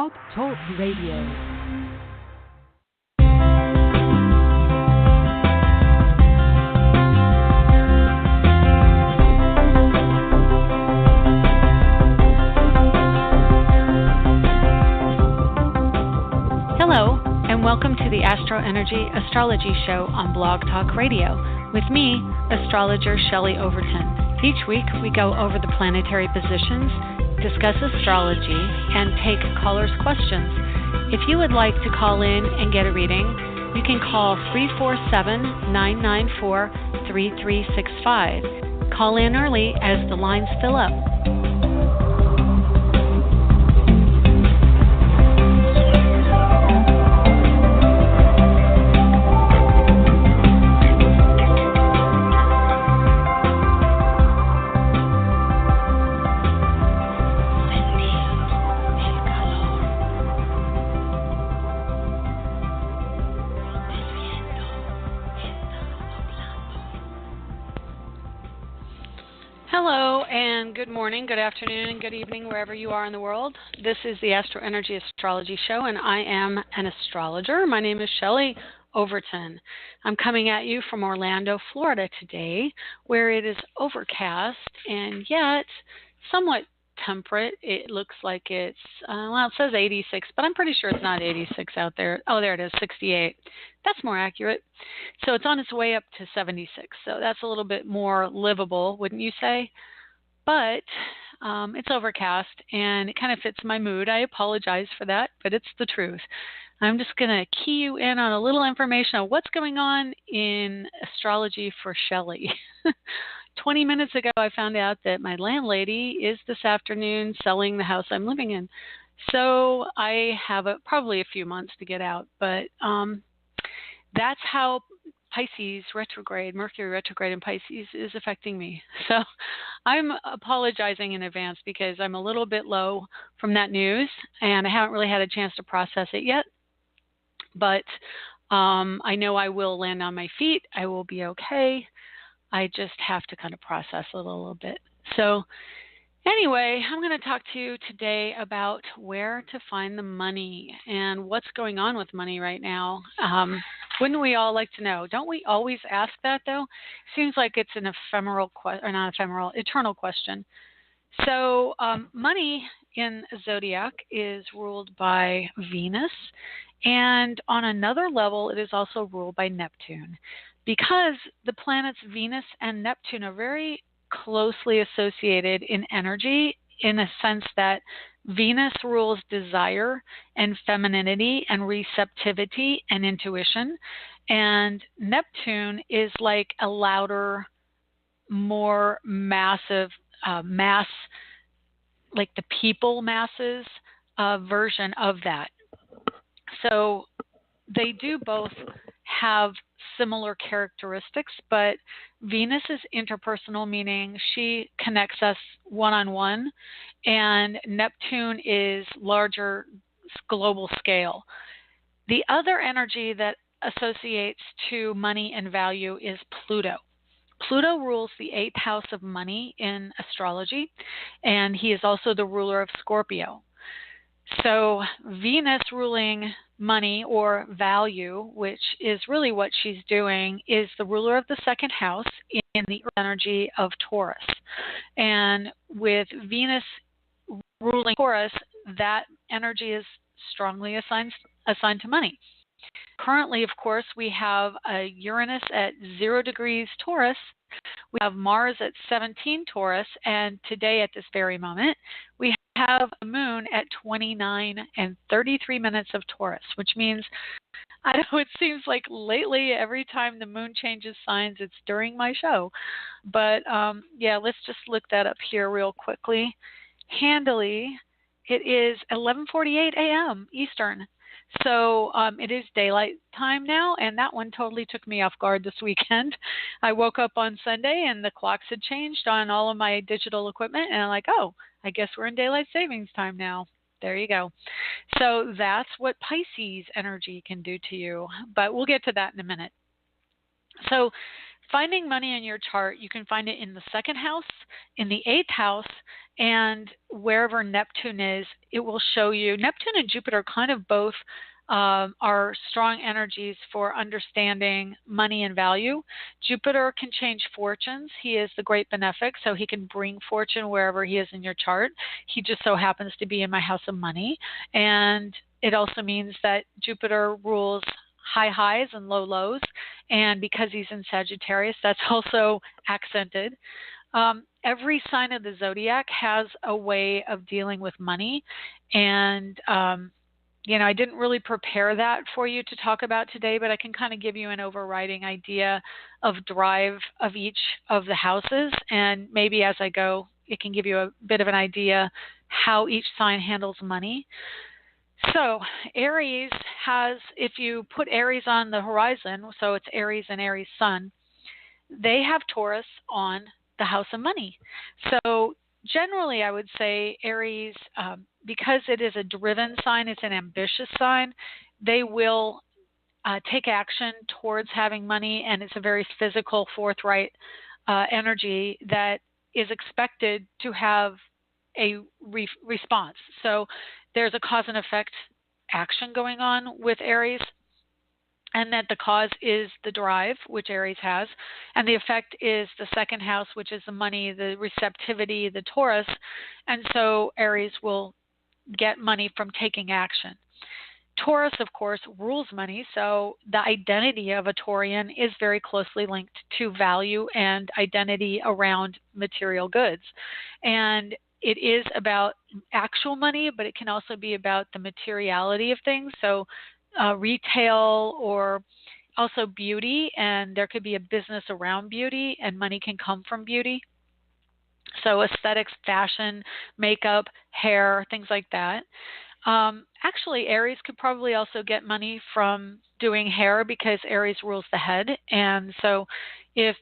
Blog Talk Radio. Hello, and welcome to the AstroEnergy Astrology Show on Blog Talk Radio with me, Astrologer Shelley Overton. Each week we go over the planetary positions, discuss astrology, and take callers' questions. If you would like to call in and get a reading, you can call 347-994-3365. Call in early as the lines fill up. Hello, and good morning, good afternoon, and good evening, wherever you are in the world. This is the AstroEnergy Astrology Show, and I am an astrologer. My name is Shelley Overton. I'm coming at you from Orlando, Florida today, where it is overcast and yet somewhat temperate. It looks like it's, well, it says 86, but I'm pretty sure it's not 86 out there. Oh, there it is, 68. That's more accurate. So it's on its way up to 76. So that's a little bit more livable, wouldn't you say? But it's overcast, and it kind of fits my mood. I apologize for that, but it's the truth. I'm just going to key you in on a little information on what's going on in astrology for Shelley. 20 minutes ago, I found out that my landlady is this afternoon selling the house I'm living in. So I have probably a few months to get out, but that's how Pisces retrograde, Mercury retrograde in Pisces is affecting me. So I'm apologizing in advance because I'm a little bit low from that news, and I haven't really had a chance to process it yet. But I know I will land on my feet. I will be okay. I just have to kind of process it a little bit. So anyway, I'm going to talk to you today about where to find the money and what's going on with money right now. Wouldn't we all like to know? Don't we always ask that, though? Seems like it's an eternal question. So money in zodiac is ruled by Venus, and on another level, it is also ruled by Neptune. Because the planets Venus and Neptune are very closely associated in energy, in a sense that Venus rules desire and femininity and receptivity and intuition, and Neptune is like a louder, more massive mass, like the people masses version of that. So they do both have similar characteristics, but Venus is interpersonal, meaning she connects us one-on-one, and Neptune is larger global scale. The other energy that associates to money and value is Pluto. Pluto rules the 8th house of money in astrology, and he is also the ruler of Scorpio. So Venus ruling money or value, which is really what she's doing, is the ruler of the 2nd house in the energy of Taurus. And with Venus ruling Taurus, that energy is strongly assigned to money. Currently, of course, we have a Uranus at 0 degrees Taurus. We have Mars at 17 Taurus, and today at this very moment, we have a moon at 29 and 33 minutes of Taurus, which means, I know it seems like lately every time the moon changes signs, it's during my show. But yeah, let's just look that up here real quickly. Handily, it is 11:48 a.m. Eastern. So it is daylight time now, and that one totally took me off guard this weekend. I woke up on Sunday, and the clocks had changed on all of my digital equipment, and I'm like, oh, I guess we're in daylight savings time now. There you go. So that's what Pisces energy can do to you, but we'll get to that in a minute. So Finding money in your chart, you can find it in the second house, in the eighth house, and wherever Neptune is, it will show you. Neptune and Jupiter kind of both are strong energies for understanding money and value. Jupiter can change fortunes. He is the great benefic, so he can bring fortune wherever he is in your chart. He just so happens to be in my house of money. And it also means that Jupiter rules high highs and low lows. And because he's in Sagittarius, that's also accented. Every sign of the zodiac has a way of dealing with money. And I didn't really prepare that for you to talk about today, but I can kind of give you an overriding idea of drive of each of the houses. And maybe as I go, it can give you a bit of an idea how each sign handles money. So Aries has, if you put Aries on the horizon, so it's Aries and Aries Sun, they have Taurus on the house of money. So generally, I would say Aries, because it is a driven sign, it's an ambitious sign, they will take action towards having money, and it's a very physical, forthright energy that is expected to have a response. So there's a cause and effect action going on with Aries, and that the cause is the drive, which Aries has, and the effect is the second house, which is the money, the receptivity, the Taurus, and so Aries will get money from taking action. Taurus, of course, rules money, so the identity of a Taurian is very closely linked to value and identity around material goods. And it is about actual money, but it can also be about the materiality of things. So retail, or also beauty, and there could be a business around beauty, and money can come from beauty. So aesthetics, fashion, makeup, hair, things like that. Actually, Aries could probably also get money from doing hair, because Aries rules the head. And so if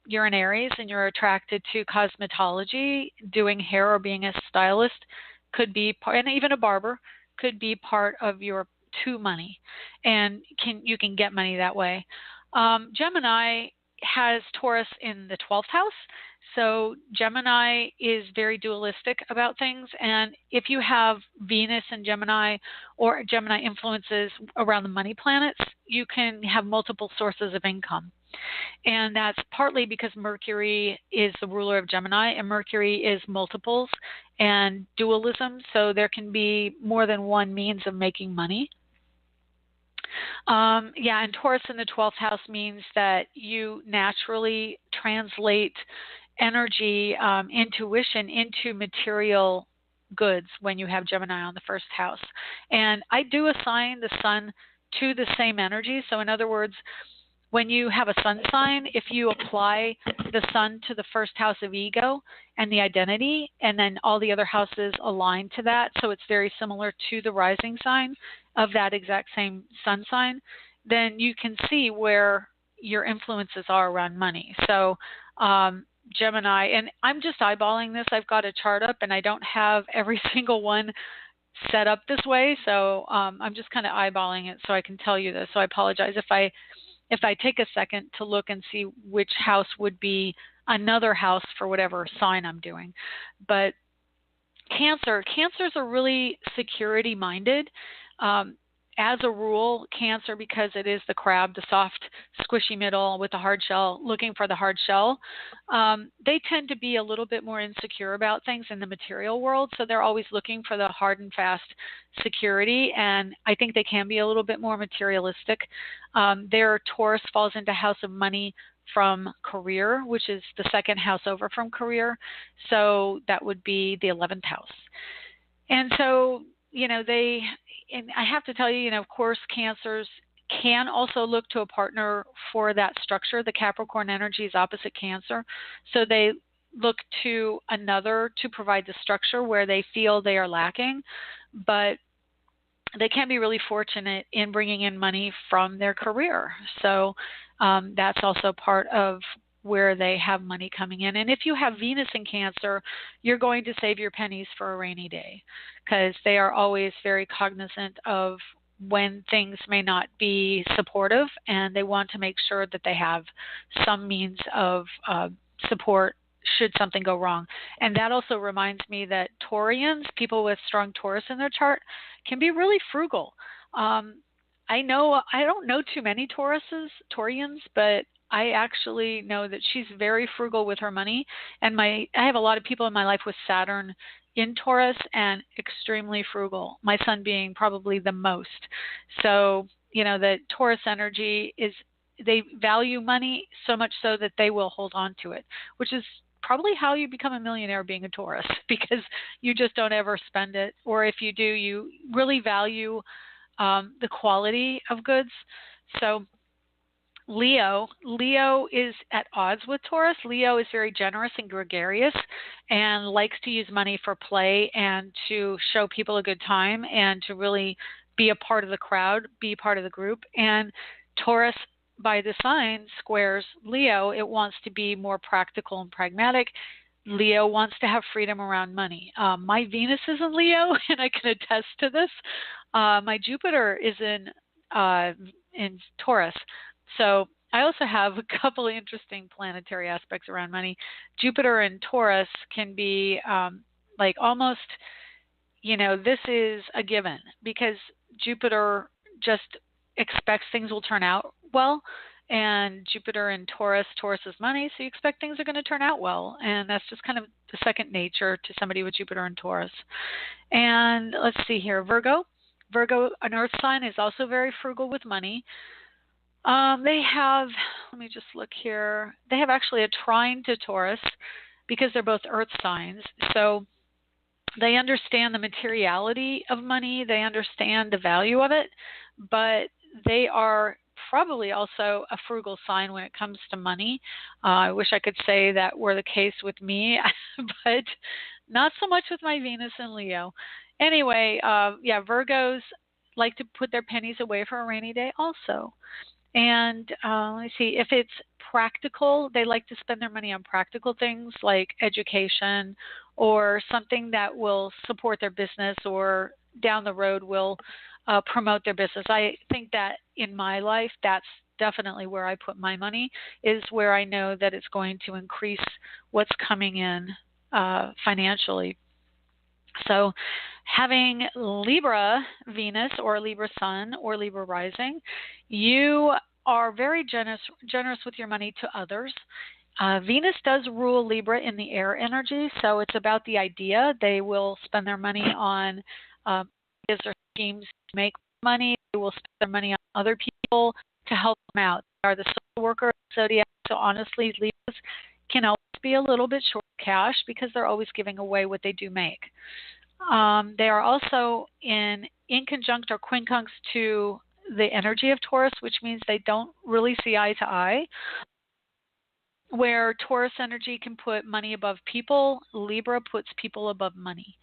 you're an Aries and you're attracted to cosmetology, doing hair or being a stylist could be, and even a barber, could be part of your money, and you can get money that way. Gemini has Taurus in the 12th house, so Gemini is very dualistic about things, and if you have Venus in Gemini or Gemini influences around the money planets, you can have multiple sources of income. And that's partly because Mercury is the ruler of Gemini, and Mercury is multiples and dualism, so there can be more than one means of making money. And Taurus in the 12th house means that you naturally translate energy, intuition into material goods when you have Gemini on the first house. And I do assign the sun to the same energy. So in other words, when you have a sun sign, if you apply the sun to the first house of ego and the identity, and then all the other houses align to that, so it's very similar to the rising sign of that exact same sun sign, then you can see where your influences are around money. So Gemini, and I'm just eyeballing this. I've got a chart up, and I don't have every single one set up this way, so I'm just kind of eyeballing it so I can tell you this. So I apologize if I take a second to look and see which house would be another house for whatever sign I'm doing. But Cancers are really security minded. As a rule, Cancer, because it is the crab, the soft, squishy middle with the hard shell, looking for the hard shell, they tend to be a little bit more insecure about things in the material world. So they're always looking for the hard and fast security. And I think they can be a little bit more materialistic. Their Taurus falls into house of money from career, which is the second house over from career. So that would be the 11th house. And so, and I have to tell you, of course, Cancers can also look to a partner for that structure. The Capricorn energy is opposite Cancer. So they look to another to provide the structure where they feel they are lacking. But they can be really fortunate in bringing in money from their career. So that's also part of where they have money coming in. And if you have Venus in Cancer, you're going to save your pennies for a rainy day, because they are always very cognizant of when things may not be supportive, and they want to make sure that they have some means of support should something go wrong. And that also reminds me that Taurians, people with strong Taurus in their chart, can be really frugal. I don't know too many Taurians, but I actually know that she's very frugal with her money. And I have a lot of people in my life with Saturn in Taurus and extremely frugal, my son being probably the most. So, the Taurus energy is, they value money so much so that they will hold on to it, which is probably how you become a millionaire, being a Taurus, because you just don't ever spend it. Or if you do, you really value the quality of goods. So Leo is at odds with Taurus. Leo is very generous and gregarious and likes to use money for play and to show people a good time and to really be a part of the crowd, be part of the group. And Taurus, by design, squares Leo. It wants to be more practical and pragmatic. Leo wants to have freedom around money. My Venus is in Leo, and I can attest to this. My Jupiter is in Taurus. So I also have a couple of interesting planetary aspects around money. Jupiter in Taurus can be like almost, this is a given, because Jupiter just expects things will turn out well. And Jupiter in Taurus is money, so you expect things are going to turn out well. And that's just kind of the second nature to somebody with Jupiter in Taurus. And let's see here, Virgo, an earth sign, is also very frugal with money. They have, let me just look here, they have actually a trine to Taurus because they're both earth signs. So they understand the materiality of money, they understand the value of it, but they are probably also a frugal sign when it comes to money. I wish I could say that were the case with me, but not so much with my Venus and Leo. Anyway, Virgos like to put their pennies away for a rainy day also. And let me see, if it's practical, they like to spend their money on practical things like education or something that will support their business or down the road will promote their business. I think that in my life, that's definitely where I put my money, is where I know that it's going to increase what's coming in financially. So having Libra Venus or Libra Sun or Libra Rising, you are very generous with your money to others. Venus does rule Libra in the air energy, so it's about the idea. They will spend their money on ideas or schemes to make money. They will spend their money on other people to help them out. They are the social worker of the zodiac, so honestly, Libras can always be a little bit short of cash because they're always giving away what they do make. They are also in conjunct or quincunx to the energy of Taurus, which means they don't really see eye to eye. Where Taurus energy can put money above people, Libra puts people above money.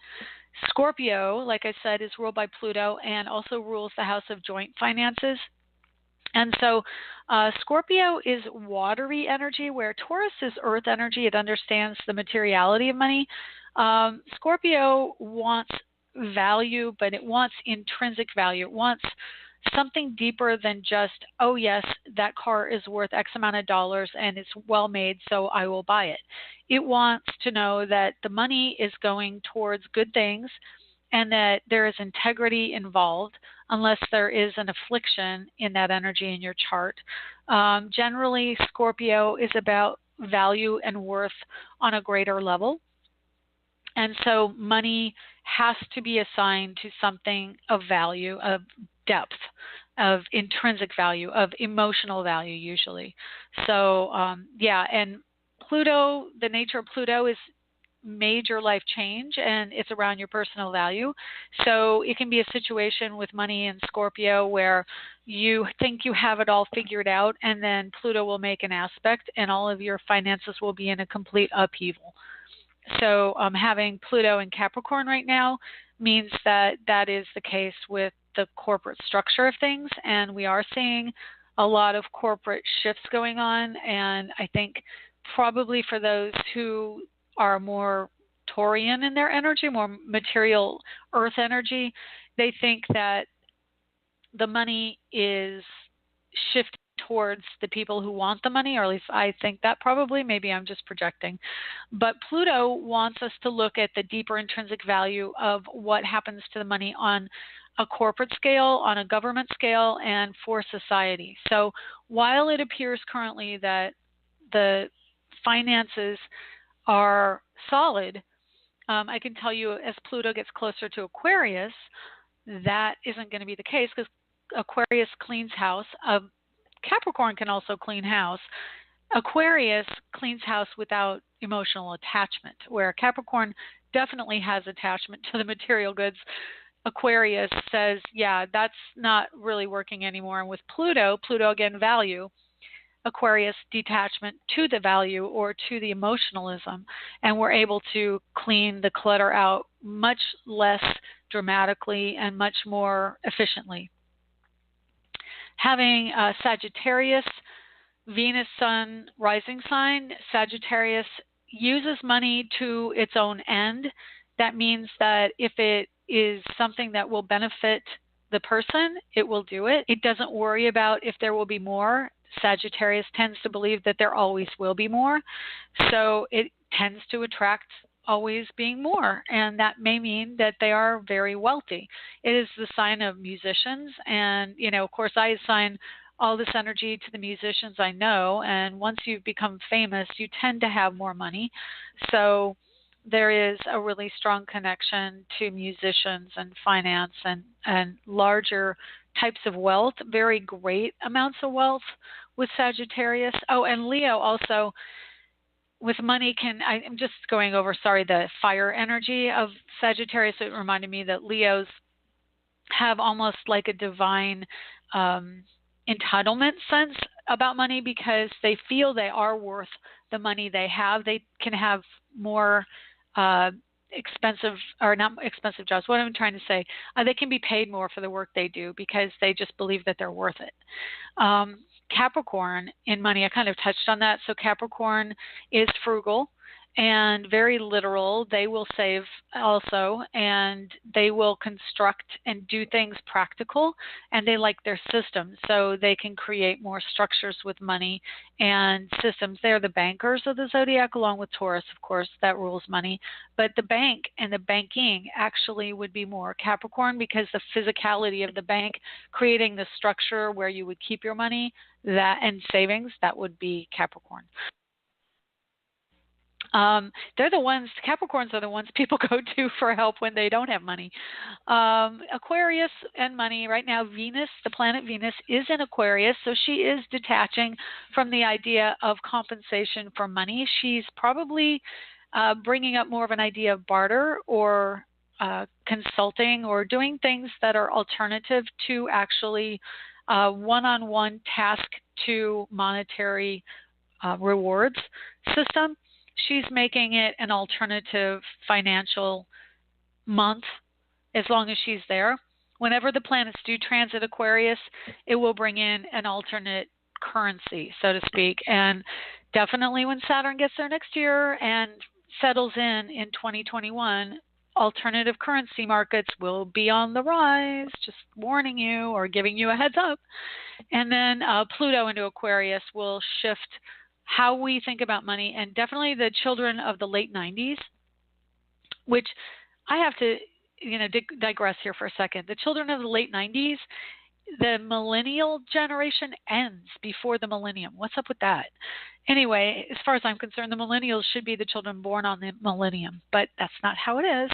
Scorpio, like I said, is ruled by Pluto and also rules the house of joint finances. And so Scorpio is watery energy, where Taurus is earth energy. It understands the materiality of money. Scorpio wants value, but it wants intrinsic value. It wants something deeper than just, oh, yes, that car is worth X amount of dollars and it's well made, so I will buy it. It wants to know that the money is going towards good things and that there is integrity involved, unless there is an affliction in that energy in your chart. Generally, Scorpio is about value and worth on a greater level. And so money has to be assigned to something of value, of depth, of intrinsic value, of emotional value usually. So, and Pluto, the nature of Pluto is major life change, and it's around your personal value. So it can be a situation with money in Scorpio where you think you have it all figured out, and then Pluto will make an aspect and all of your finances will be in a complete upheaval. So having Pluto in Capricorn right now means that that is the case with the corporate structure of things, and we are seeing a lot of corporate shifts going on. And I think probably for those who are more Taurian in their energy, more material earth energy, they think that the money is shifted towards the people who want the money, or at least I think that probably, maybe I'm just projecting. But Pluto wants us to look at the deeper intrinsic value of what happens to the money on a corporate scale, on a government scale, and for society. So while it appears currently that the finances are solid, I can tell you as Pluto gets closer to Aquarius, that isn't going to be the case, because Aquarius cleans house. Capricorn can also clean house. Aquarius cleans house without emotional attachment, where Capricorn definitely has attachment to the material goods. Aquarius says, yeah, that's not really working anymore. And with Pluto again, value. Aquarius, detachment to the value or to the emotionalism, and we're able to clean the clutter out much less dramatically and much more efficiently. Having Sagittarius, Venus, Sun, rising sign, Sagittarius uses money to its own end. That means that if it is something that will benefit the person, it will do it. It doesn't worry about if there will be more. Sagittarius tends to believe that there always will be more, so it tends to attract always being more, and that may mean that they are very wealthy. It is the sign of musicians, and of course I assign all this energy to the musicians I know, and once you've become famous, you tend to have more money. So there is a really strong connection to musicians and finance and larger types of wealth, very great amounts of wealth with Sagittarius. Oh, and Leo also with money I'm just going over, the fire energy of Sagittarius. It reminded me that Leos have almost like a divine entitlement sense about money, because they feel they are worth the money they have. They can have more expensive, or not expensive jobs. What I'm trying to say, they can be paid more for the work they do because they just believe that they're worth it. Capricorn in money, I kind of touched on that. So Capricorn is frugal and very literal. They will save also, and they will construct and do things practical, and they like their systems, so they can create more structures with money and systems. They're the bankers of the zodiac, along with Taurus, of course, that rules money. But the bank and the banking actually would be more Capricorn, because the physicality of the bank, creating the structure where you would keep your money, that and savings, that would be Capricorn. They're the ones, Capricorns are the ones people go to for help when they don't have money. Aquarius and money, right now Venus, the planet Venus, is in Aquarius, so she is detaching from the idea of compensation for money. She's probably bringing up more of an idea of barter or consulting or doing things that are alternative to actually one-on-one task to monetary rewards system. She's making it an alternative financial month as long as she's there. Whenever the planets do transit Aquarius, it will bring in an alternate currency, so to speak. And definitely when Saturn gets there next year and settles in 2021, alternative currency markets will be on the rise, just warning you or giving you a heads up. And then Pluto into Aquarius will shift how we think about money, and definitely the children of the late 90s, which I have to digress here for a second. The children of the late 90s, the millennial generation ends before the millennium. What's up with that? Anyway, as far as I'm concerned, the millennials should be the children born on the millennium, but that's not how it is.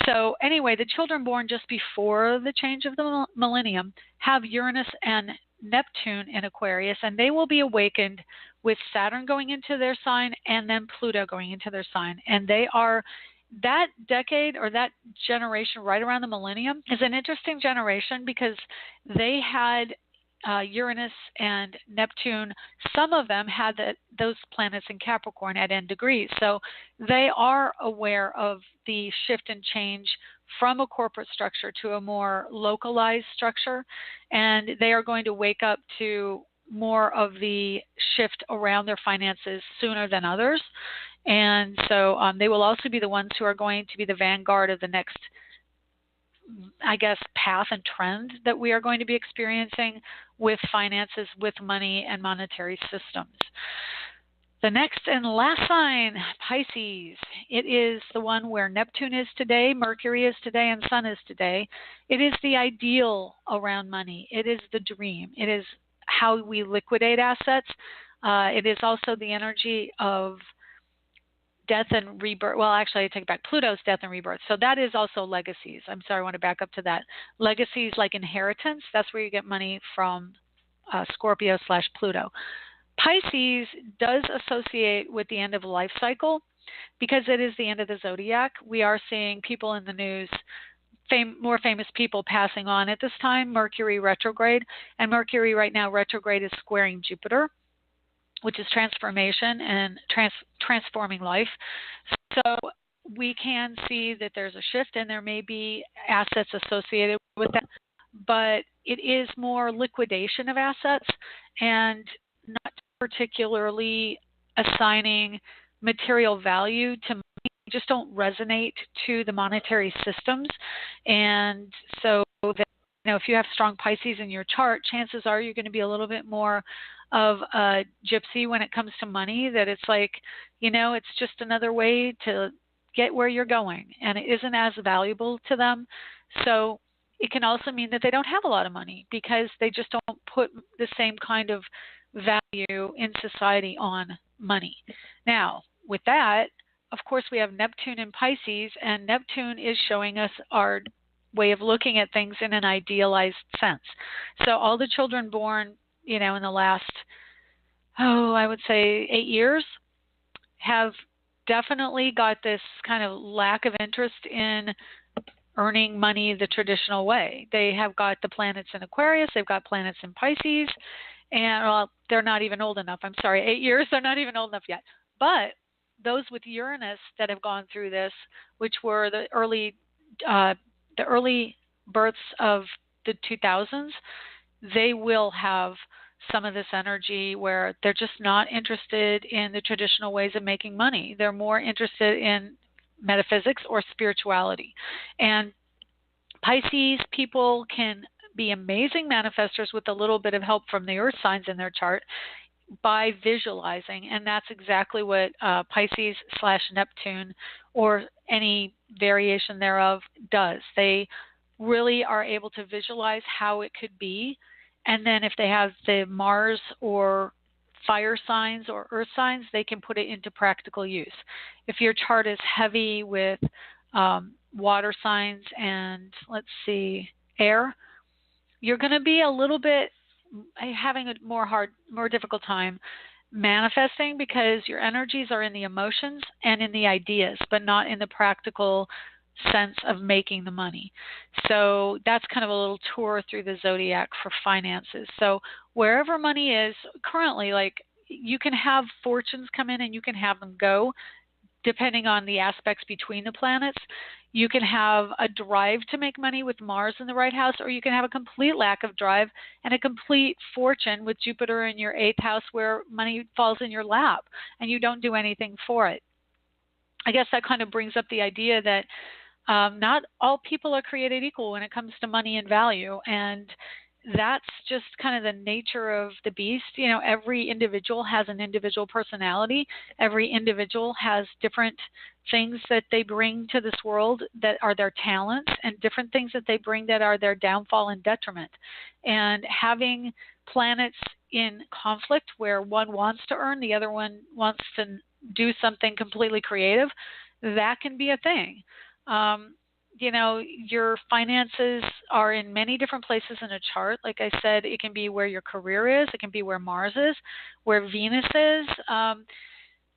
So anyway, the children born just before the change of the millennium have Uranus and Neptune in Aquarius, and they will be awakened with Saturn going into their sign and then Pluto going into their sign. And they are, that decade or that generation right around the millennium is an interesting generation, because they had Uranus and Neptune. Some of them had those planets in Capricorn at N degrees. So they are aware of the shift and change from a corporate structure to a more localized structure, and they are going to wake up to more of the shift around their finances sooner than others. And so they will also be the ones who are going to be the vanguard of the next I guess, path and trend that we are going to be experiencing with finances, with money and monetary systems. The next and last sign, Pisces. It is the one where Neptune is today, Mercury is today, and Sun is today. It is the ideal around money. It is the dream. It is how we liquidate assets. It is also the energy of death and rebirth. Well, actually, I take it back. Pluto's death and rebirth. So that is also legacies. I'm sorry, I want to back up to that. Legacies like inheritance. That's where you get money from Scorpio/Pluto. Pisces does associate with the end of a life cycle because it is the end of the zodiac. We are seeing people in the news, more famous people passing on at this time. Mercury retrograde, and Mercury right now retrograde is squaring Jupiter, which is transformation and transforming life. So we can see that there's a shift, and there may be assets associated with that, but it is more liquidation of assets and not particularly assigning material value to money. They just don't resonate to the monetary systems. And so that, if you have strong Pisces in your chart, chances are you're going to be a little bit more of a gypsy when it comes to money, that it's like, it's just another way to get where you're going, and it isn't as valuable to them. So it can also mean that they don't have a lot of money because they just don't put the same kind of value in society on money. Now, with that, of course, we have Neptune in Pisces, and Neptune is showing us our way of looking at things in an idealized sense. So all the children born, in the last, I would say 8 years, have definitely got this kind of lack of interest in earning money the traditional way. They have got the planets in Aquarius, they've got planets in Pisces, and they're not even old enough. I'm sorry, 8 years, they're not even old enough yet. But those with Uranus that have gone through this, which were the early births of the 2000s, they will have some of this energy where they're just not interested in the traditional ways of making money. They're more interested in metaphysics or spirituality. And Pisces people can be amazing manifestors with a little bit of help from the earth signs in their chart by visualizing, and that's exactly what Pisces/Neptune or any variation thereof does. They really are able to visualize how it could be, and then if they have the Mars or fire signs or earth signs, they can put it into practical use. If your chart is heavy with water signs and, let's see, air, you're going to be a little bit having a more difficult time manifesting because your energies are in the emotions and in the ideas, but not in the practical sense of making the money. So that's kind of a little tour through the zodiac for finances. So wherever money is currently, like, you can have fortunes come in and you can have them go depending on the aspects between the planets. You can have a drive to make money with Mars in the right house, or you can have a complete lack of drive and a complete fortune with Jupiter in your 8th house where money falls in your lap and you don't do anything for it. I guess that kind of brings up the idea that not all people are created equal when it comes to money and value, and that's just kind of the nature of the beast. Every individual has an individual personality. Every individual has different things that they bring to this world that are their talents, and different things that they bring that are their downfall and detriment. And having planets in conflict where one wants to earn, the other one wants to do something completely creative, that can be a thing. Your finances are in many different places in a chart. Like I said, it can be where your career is. It can be where Mars is, where Venus is.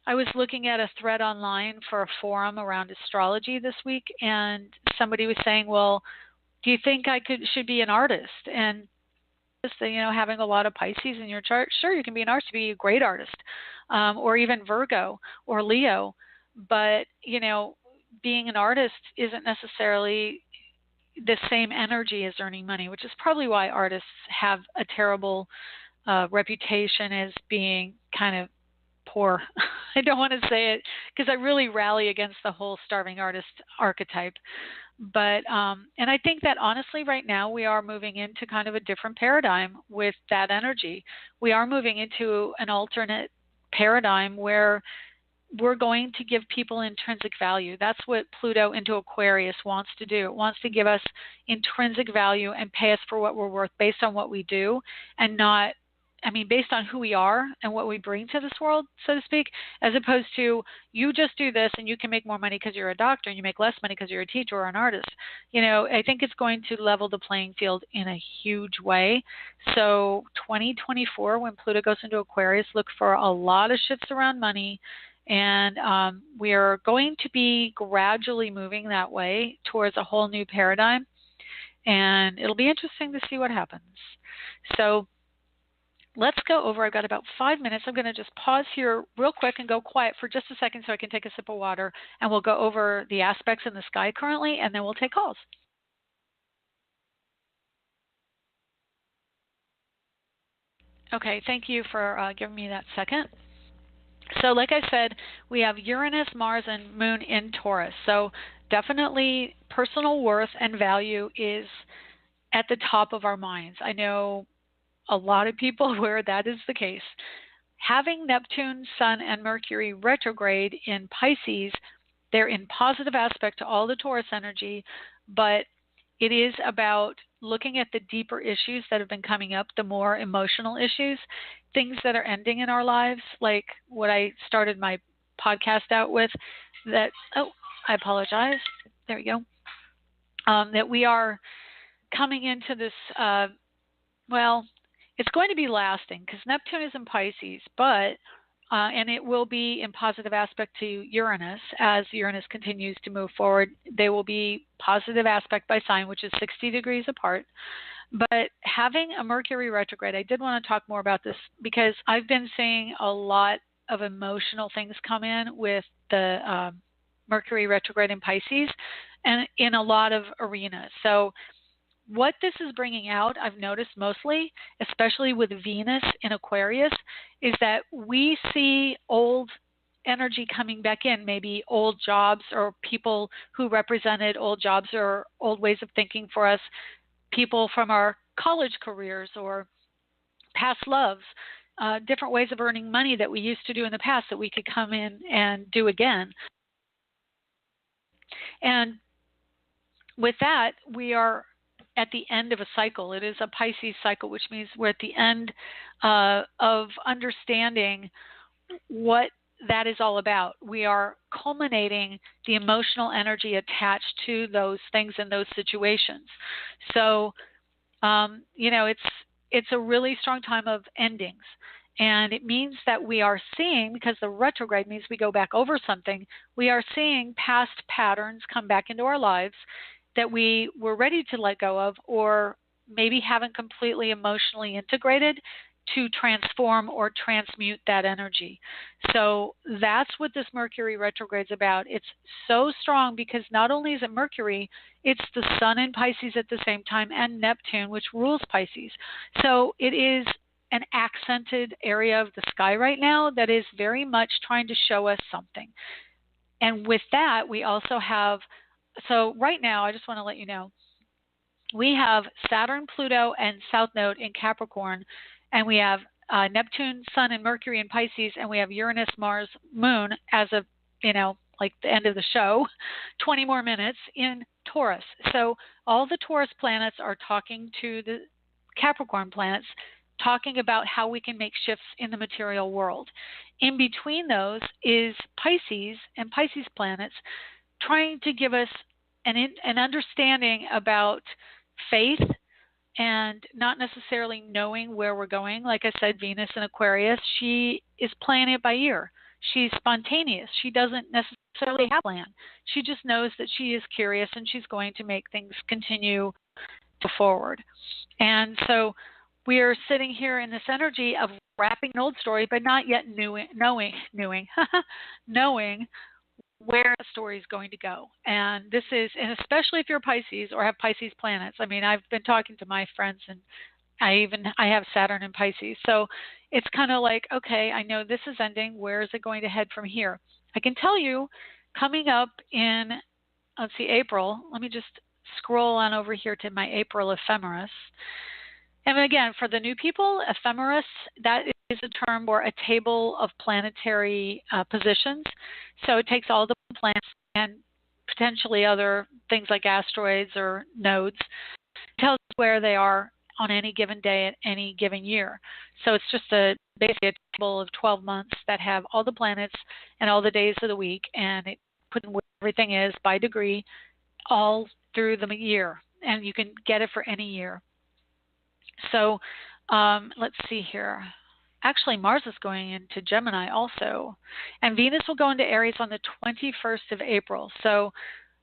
I was looking at a thread online for a forum around astrology this week, and somebody was saying, well, do you think I should be an artist? And having a lot of Pisces in your chart, sure, you can be an artist, be a great artist, or even Virgo or Leo. But, being an artist isn't necessarily the same energy as earning money, which is probably why artists have a terrible reputation as being kind of poor. I don't want to say it because I really rally against the whole starving artist archetype. But and I think that honestly right now we are moving into kind of a different paradigm with that energy. We are moving into an alternate paradigm where we're going to give people intrinsic value. That's what Pluto into Aquarius wants to do. It wants to give us intrinsic value and pay us for what we're worth based on what we do, and not, I mean, based on who we are and what we bring to this world, so to speak, as opposed to you just do this and you can make more money because you're a doctor and you make less money because you're a teacher or an artist. You know, I think it's going to level the playing field in a huge way. So 2024, when Pluto goes into Aquarius, look for a lot of shifts around money, and we are going to be gradually moving that way towards a whole new paradigm. And it'll be interesting to see what happens. So let's go over. I've got about 5 minutes. I'm going to just pause here real quick and go quiet for just a second so I can take a sip of water. And we'll go over the aspects in the sky currently, and then we'll take calls. Okay, thank you for giving me that second. So like I said, we have Uranus, Mars, and Moon in Taurus. So definitely personal worth and value is at the top of our minds. I know a lot of people where that is the case. Having Neptune, Sun, and Mercury retrograde in Pisces, they're in positive aspect to all the Taurus energy, but it is about looking at the deeper issues that have been coming up, the more emotional issues, things that are ending in our lives, like what I started my podcast out with, that, oh, I apologize. There we go. That we are coming into this, well, it's going to be lasting because Neptune is in Pisces, but and it will be in positive aspect to Uranus as Uranus continues to move forward. They will be positive aspect by sign, which is 60 degrees apart. But having a Mercury retrograde, I did want to talk more about this because I've been seeing a lot of emotional things come in with the Mercury retrograde in Pisces and in a lot of arenas. So what this is bringing out, I've noticed mostly, especially with Venus in Aquarius, is that we see old energy coming back in, maybe old jobs or people who represented old jobs or old ways of thinking for us, people from our college careers or past loves, different ways of earning money that we used to do in the past that we could come in and do again. And with that, we are at the end of a cycle. It is a Pisces cycle, which means we're at the end of understanding what that is all about. We are culminating the emotional energy attached to those things and those situations. So, you know, it's a really strong time of endings. And it means that we are seeing, because the retrograde means we go back over something, we are seeing past patterns come back into our lives that we were ready to let go of or maybe haven't completely emotionally integrated to transform or transmute that energy. So that's what this Mercury retrograde is about. It's so strong because not only is it Mercury, it's the Sun in Pisces at the same time and Neptune, which rules Pisces. So it is an accented area of the sky right now that is very much trying to show us something. And with that, we also have, so right now, I just want to let you know, we have Saturn, Pluto, and South Node in Capricorn, and we have Neptune, Sun, and Mercury in Pisces, and we have Uranus, Mars, Moon as of, you know, like the end of the show, 20 more minutes in Taurus. So all the Taurus planets are talking to the Capricorn planets, talking about how we can make shifts in the material world. In between those is Pisces and Pisces planets trying to give us an understanding about faith and not necessarily knowing where we're going. Like I said, Venus in Aquarius, she is playing it by ear. She's spontaneous. She doesn't necessarily have a plan. She just knows that she is curious and she's going to make things continue to forward. And so we are sitting here in this energy of wrapping an old story, but not yet knowing where the story is going to go. And this is, and especially if you're Pisces or have Pisces planets. I mean, I've been talking to my friends and I have Saturn in Pisces. So it's kind of like, okay, I know this is ending. Where is it going to head from here? I can tell you coming up in let's see, April. Let me just scroll on over here to my April ephemeris. And again, for the new people, ephemeris, that is a term for a table of planetary positions. So it takes all the planets and potentially other things like asteroids or nodes, tells where they are on any given day at any given year. So it's just basically a table of 12 months that have all the planets and all the days of the week, and it puts where everything is by degree all through the year, and you can get it for any year. So let's see here. Actually, Mars is going into Gemini also, and Venus will go into Aries on the 21st of April. So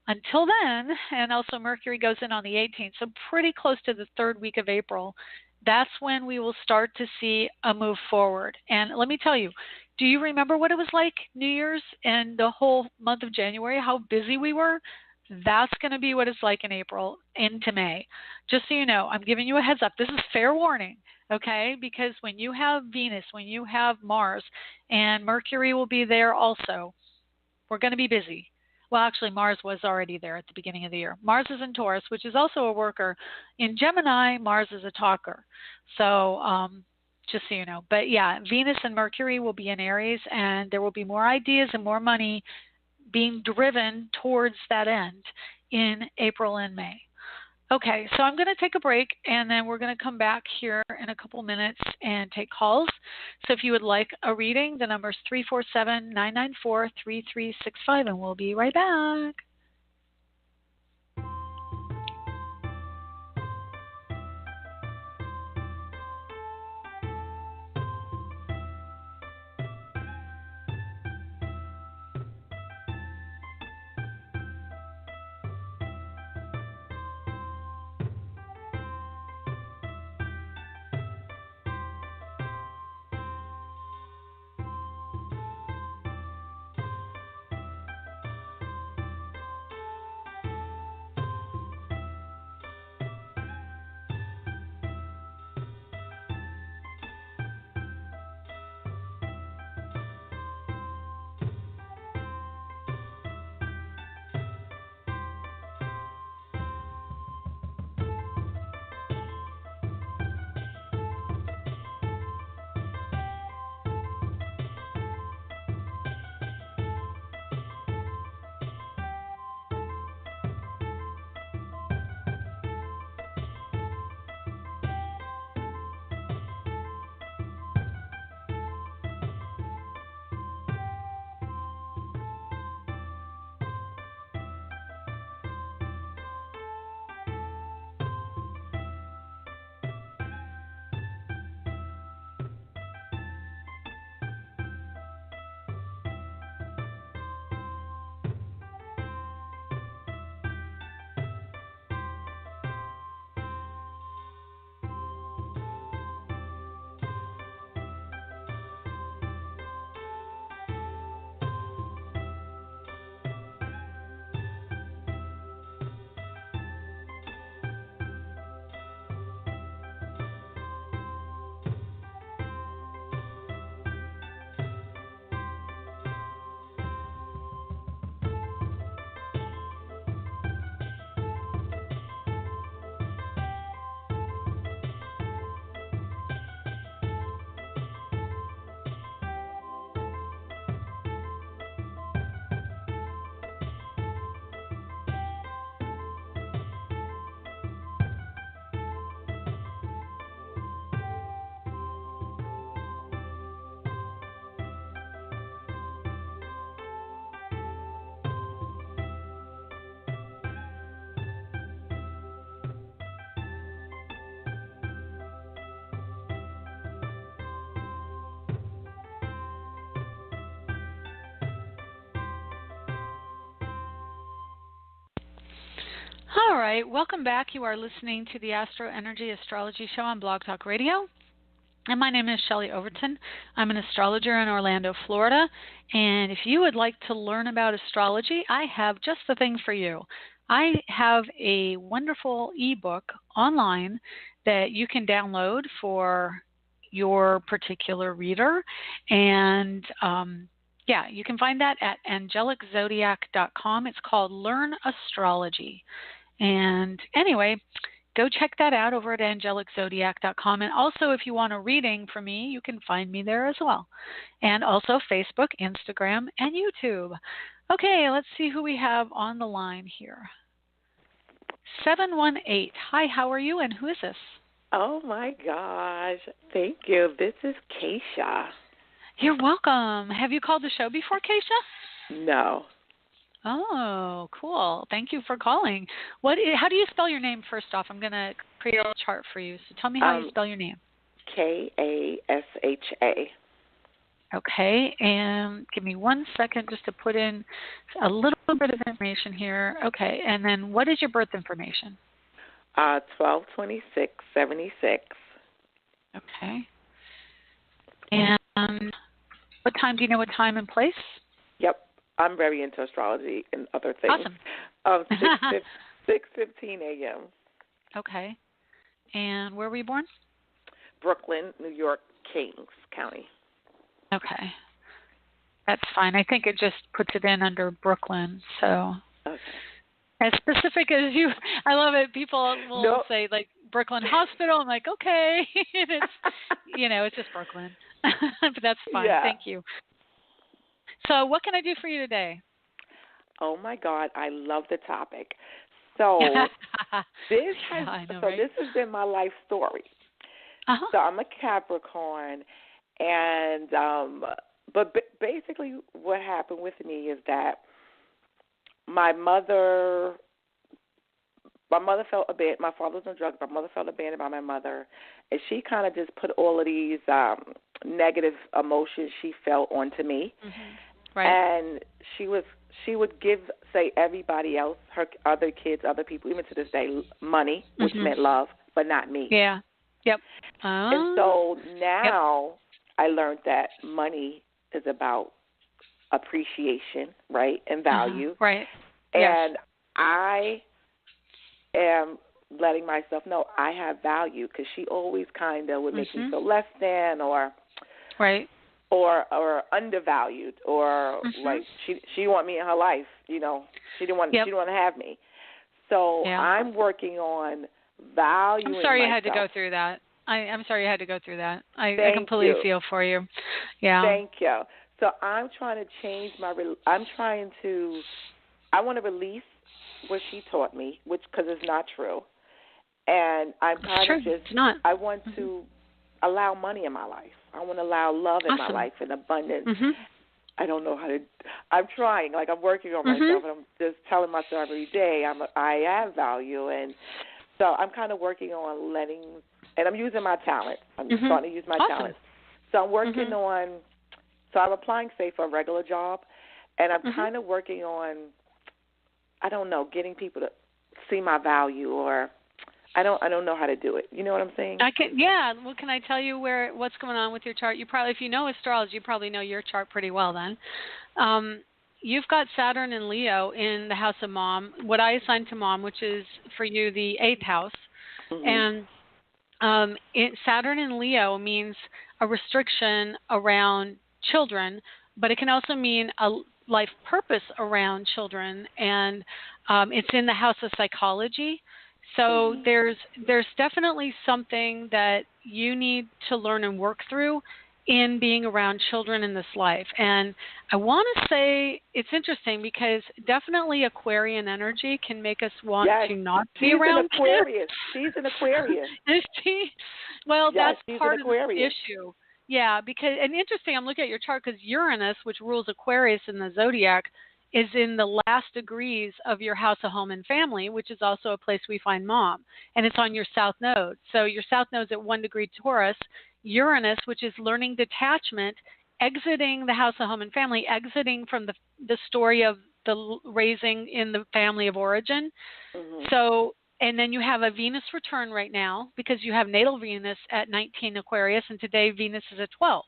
until then, and also Mercury goes in on the 18th, so pretty close to the third week of April, that's when we will start to see a move forward. And let me tell you, do you remember what it was like New Year's and the whole month of January, how busy we were? That's going to be what it's like in April into May. Just so you know, I'm giving you a heads up. This is fair warning, okay? Because when you have Venus, when you have Mars, and Mercury will be there also, we're going to be busy. Well, actually, Mars was already there at the beginning of the year. Mars is in Taurus, which is also a worker. In Gemini, Mars is a talker. So just so you know. But yeah, Venus and Mercury will be in Aries, and there will be more ideas and more money being driven towards that end in April and May. Okay, so I'm going to take a break, and then we're going to come back here in a couple minutes and take calls. So if you would like a reading, the number is 347-994-3365, and we'll be right back. All right, welcome back. You are listening to the AstroEnergy Astrology Show on Blog Talk Radio. And my name is Shelley Overton. I'm an astrologer in Orlando, Florida. And if you would like to learn about astrology, I have just the thing for you. I have a wonderful ebook online that you can download for your particular reader. And Yeah, you can find that at angeliczodiac.com. It's called Learn Astrology. And anyway, go check that out over at angeliczodiac.com. And also, if you want a reading from me, you can find me there as well. And also Facebook, Instagram, and YouTube. Okay, let's see who we have on the line here. 718. Hi, how are you, and who is this? Oh, my gosh. Thank you. This is Keisha. You're welcome. Have you called the show before, Keisha? No. Oh, cool. Thank you for calling. How do you spell your name first off? I'm going to create a chart for you. So tell me how you spell your name. Kasha. Okay, and give me 1 second just to put in a little bit of information here. Okay, and then what is your birth information? 12/26/76. Okay. And what time, do you know what time and place? Yep. I'm very into astrology and other things. Awesome. 6:15 a.m. Okay. And where were you born? Brooklyn, New York, Kings County. Okay. That's fine. I think it just puts it in under Brooklyn. So okay. As specific as you, I love it. People will say like Brooklyn Hospital. I'm like, okay. It's, it's just Brooklyn. But that's fine. Yeah. Thank you. So what can I do for you today? Oh, my God. I love the topic. So this has been my life story. Uh-huh. So I'm a Capricorn, and but basically what happened with me is that my mother felt abandoned. My father was on drugs. My mother felt abandoned by my mother, and she kind of just put all of these negative emotions she felt onto me. Mm-hmm. Right. And she would give, say, everybody else, her other kids, other people, even to this day, money, which meant love, but not me. Yeah. Yep. And so now I learned that money is about appreciation, right, and value. Right. And I am letting myself know I have value, because she always kind of would make me feel less than or undervalued, or like she didn't want me in her life. She didn't want to have me. So I'm working on valuing I'm sorry myself. you had to go through that. I'm sorry you had to go through that. I completely feel for you. Yeah. Thank you. So I'm trying to change I want to release what she taught me, because it's not true. And I'm kind of just, I want to allow money in my life. I want to allow love in my life and abundance. I don't know how to, I'm trying, like I'm working on myself, and I'm just telling myself every day I have value. And so I'm kind of working on and I'm using my talent. I'm starting to use my talent. So I'm working on, I'm applying, say, for a regular job, and I'm kind of working on, I don't know, getting people to see my value, or I don't know how to do it. You know what I'm saying? Well, can I tell you what's going on with your chart? You probably, if you know astrology, you probably know your chart pretty well then. You've got Saturn and Leo in the house of Mom, what I assigned to Mom, which is for you the 8th house. And Saturn and Leo means a restriction around children, but it can also mean a life purpose around children, and it's in the house of psychology. So there's definitely something that you need to learn and work through in being around children in this life. And I want to say it's interesting because definitely Aquarian energy can make us want to not be around Aquarius. She's an Aquarius. Is she? Well, that's part of the Aquarius. issue. Yeah, and interesting, I'm looking at your chart because Uranus, which rules Aquarius in the zodiac, is in the last degrees of your house of home and family, which is also a place we find Mom. And it's on your south node. So your south node is at 1 degree Taurus. Uranus, which is learning detachment, exiting the house of home and family, exiting from the story of the raising in the family of origin. So, and then you have a Venus return right now because you have natal Venus at 19 Aquarius, and today Venus is at 12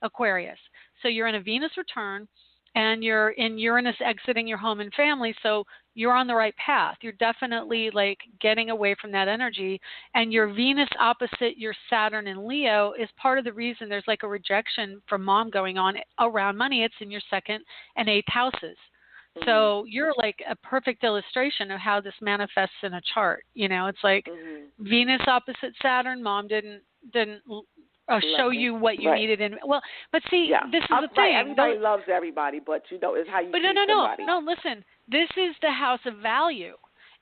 Aquarius. So you're in a Venus return, and you're in Uranus exiting your home and family. So you're on the right path. You're definitely like getting away from that energy. And your Venus opposite your Saturn in Leo is part of the reason there's like a rejection from mom going on around money. It's in your 2nd and 8th houses. So you're like a perfect illustration of how this manifests in a chart. You know, it's like Venus opposite Saturn, mom didn't show you what you needed. Well, but see, this is the thing. Everybody loves everybody, but you know, it's how you treat somebody. No, listen. This is the house of value,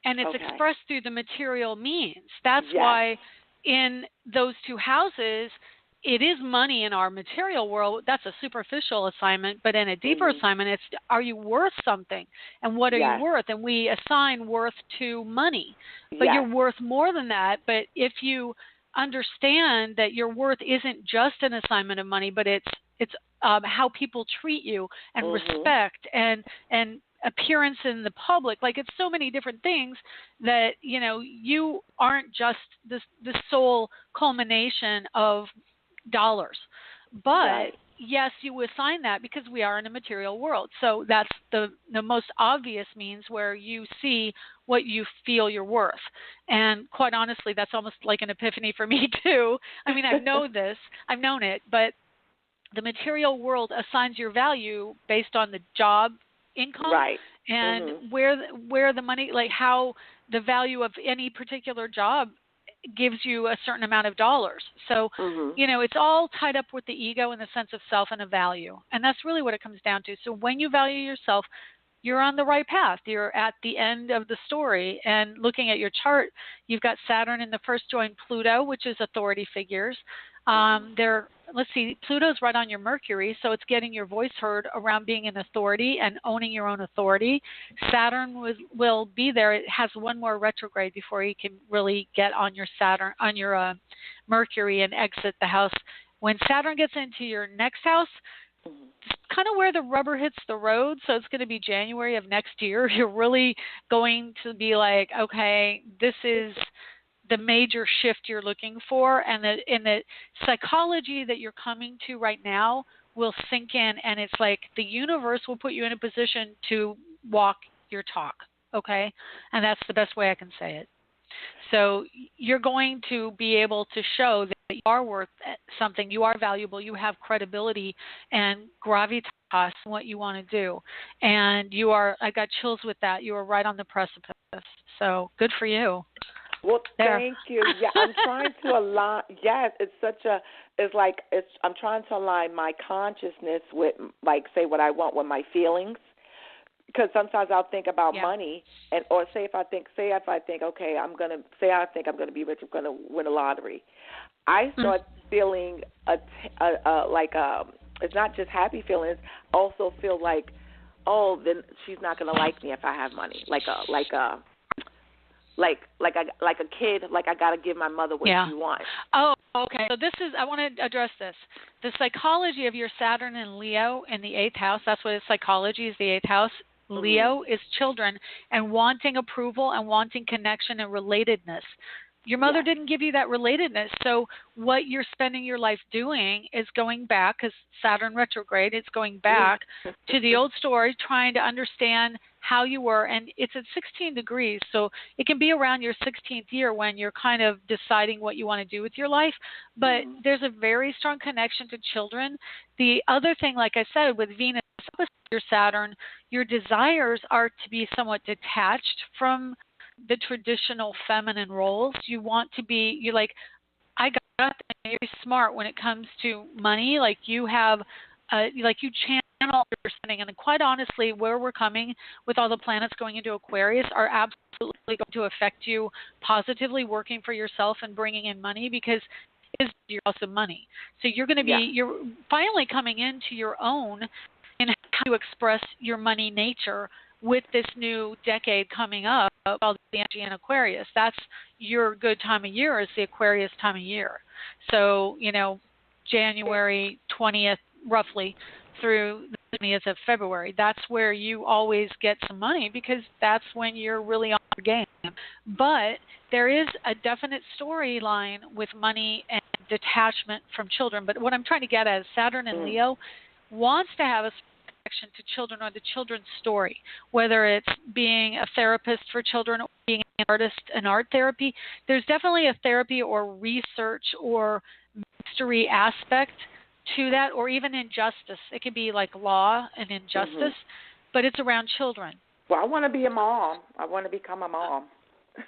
and it's expressed through the material means. That's why in those 2 houses, it is money in our material world. That's a superficial assignment, but in a deeper assignment, it's are you worth something, and what are you worth? And we assign worth to money, but you're worth more than that. But if you understand that your worth isn't just an assignment of money, but it's how people treat you and respect and appearance in the public. Like, it's so many different things that, you know, you aren't just the sole culmination of dollars. But yes, you assign that because we are in a material world. So that's the most obvious means where you see what you feel you're worth. And quite honestly, that's almost like an epiphany for me too. I mean, I've known it, but the material world assigns your value based on the job income and where the money, like how the value of any particular job gives you a certain amount of dollars. So, you know, it's all tied up with the ego and the sense of self and a value. And that's really what it comes down to. So when you value yourself, you're on the right path. You're at the end of the story. And looking at your chart, you've got Saturn in the first join Pluto, which is authority figures. Let's see, Pluto's right on your Mercury, so it's getting your voice heard around being an authority and owning your own authority. Saturn will be there. It has one more retrograde before you can really get on your Mercury and exit the house. When Saturn gets into your next house, it's kind of where the rubber hits the road, so it's going to be January of next year. You're really going to be like, okay, this is the major shift you're looking for, and the psychology that you're coming to right now will sink in, and it's like the universe will put you in a position to walk your talk, okay? And that's the best way I can say it. So you're going to be able to show that you are worth something, you are valuable, you have credibility and gravitas in what you want to do. And you are, I got chills with that, you are right on the precipice. So good for you. Well, thank you. Yeah, I'm trying to align. Yes, I'm trying to align my consciousness with, like, say what I want with my feelings. Because sometimes I'll think about money, or say if I think, okay, I think I'm gonna be rich, I'm gonna win a lottery. I start feeling it's not just happy feelings. Also feel like, oh, then she's not gonna like me if I have money, like a kid, like I got to give my mother what she wants. Oh, okay. So I want to address this. The psychology of your Saturn and Leo in the 8th house, that's what psychology is, the 8th house. Leo is children and wanting approval and wanting connection and relatedness. Your mother didn't give you that relatedness. So what you're spending your life doing is going back, because Saturn retrograde, it's going back to the old story, trying to understand how you were. And it's at 16 degrees, so it can be around your 16th year when you're kind of deciding what you want to do with your life. But there's a very strong connection to children. The other thing, like I said, with Venus, your Saturn, your desires are to be somewhat detached from the traditional feminine roles. You want to be, you're like, I got that. You're smart when it comes to money. Like you have, like you channel understanding. And quite honestly, where we're coming with all the planets going into Aquarius are absolutely going to affect you positively, working for yourself and bringing in money, because it's your house of money. So you're going to be, you're finally coming into your own in how to express your money nature with this new decade coming up, called the energy in Aquarius. That's your good time of year, is the Aquarius time of year. So, you know, January 20th, roughly, through the 20th of February. That's where you always get some money, because that's when you're really on your game. But there is a definite storyline with money and detachment from children. But what I'm trying to get at is Saturn and Leo wants to have a connection to children or the children's story, whether it's being a therapist for children or being an artist in art therapy. There's definitely a therapy or research or mystery aspect to that, or even injustice. It can be like law and injustice, but it's around children. Well, I want to be a mom. I want to become a mom.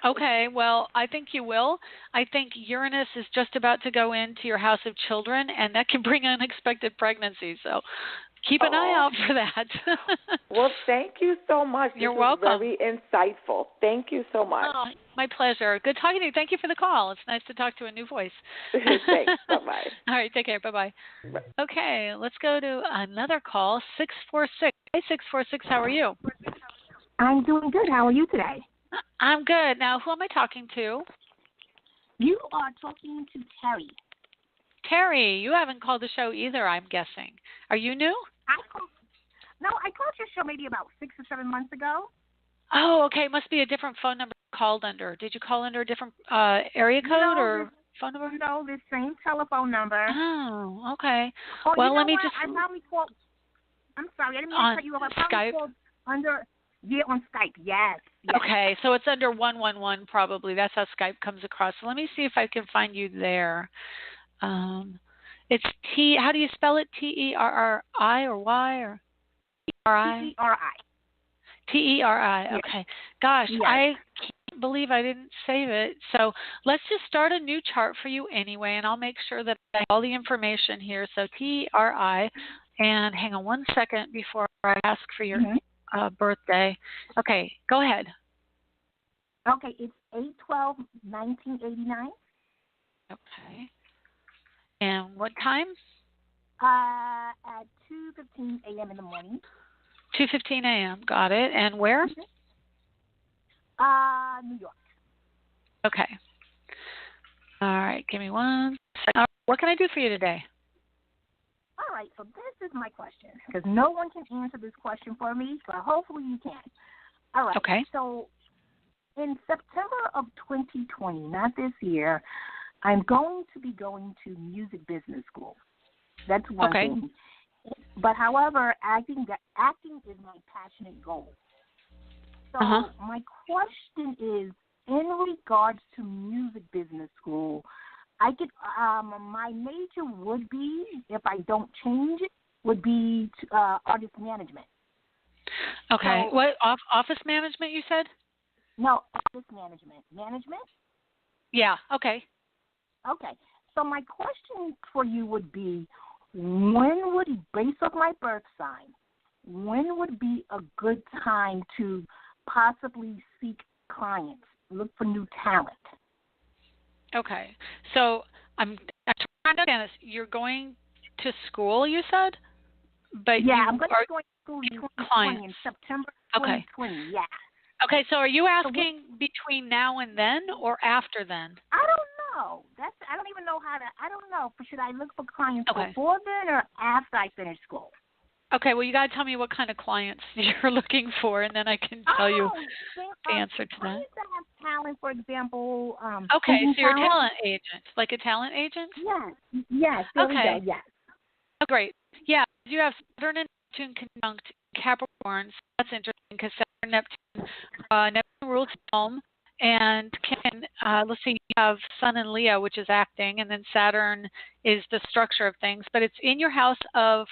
Okay, well, I think you will. I think Uranus is just about to go into your house of children, and that can bring unexpected pregnancies. So keep an eye out for that. Well, thank you so much. You're welcome. Very insightful. Thank you so much. Oh, my pleasure. Good talking to you. Thank you for the call. It's nice to talk to a new voice. Thanks. Bye-bye. All right, take care. Bye-bye. Bye. Okay, let's go to another call, 646. Hey, 646, how are you? I'm doing good. How are you today? I'm good. Now, who am I talking to? You are talking to Terry. Terry, you haven't called the show either, I'm guessing. Are you new? I called your show maybe about 6 or 7 months ago. Oh, okay. It must be a different phone number you called under. Did you call under a different area code or phone number? No, the same telephone number. Oh, okay. Oh, well, you know let me what? just... I probably called... I'm sorry, I didn't mean to cut you off. I probably called under... Yeah, on Skype, yes. Okay, so it's under 111 probably. That's how Skype comes across. So let me see if I can find you there. It's T, how do you spell it? T-E-R-R-I or Y or T-E-R-I? T-E-R-I. T-E-R-I, Yes. Okay. Gosh, yes. I can't believe I didn't save it. So let's just start a new chart for you anyway, and I'll make sure that I have all the information here. So T-E-R-I, and hang on one second before I ask for your... birthday. Okay, go ahead. Okay, it's 8/12/1989. Okay. And what time? At 2:15 a.m. in the morning. 2:15 a.m. Got it. And where? New York. Okay. All right, give me one second. What can I do for you today? All right, so this is my question, because no one can answer this question for me, but hopefully you can. All right. Okay. So in September of 2020, not this year, I'm going to be going to music business school. That's one thing. But however, acting is my passionate goal. So my question is, in regards to music business school, I could my major would be, if I don't change it, would be artist management. Okay. So, what office management you said? No, artist management. Management? Yeah. Okay. Okay. So my question for you would be, when would, based off my birth sign, when would be a good time to possibly seek clients, look for new talent? Okay. So I'm trying to understand this. You're going to school, you said? But I'm going to school in 2020, in September 2020, yeah. Okay, so are you asking between now and then or after then? I don't know. I don't even know I don't know. Should I look for clients before then or after I finish school? Okay, well, you got to tell me what kind of clients you're looking for, and then I can tell you the answer to that. Clients that have talent, for example. Okay, so you're a talent agent, like a talent agent? Yes. There we go, yes. Oh, great. Yeah, you have Saturn and Neptune conjunct Capricorn, so that's interesting because Saturn and Neptune rules home, and let's see, you have Sun and Leo, which is acting, and then Saturn is the structure of things, but it's in your house of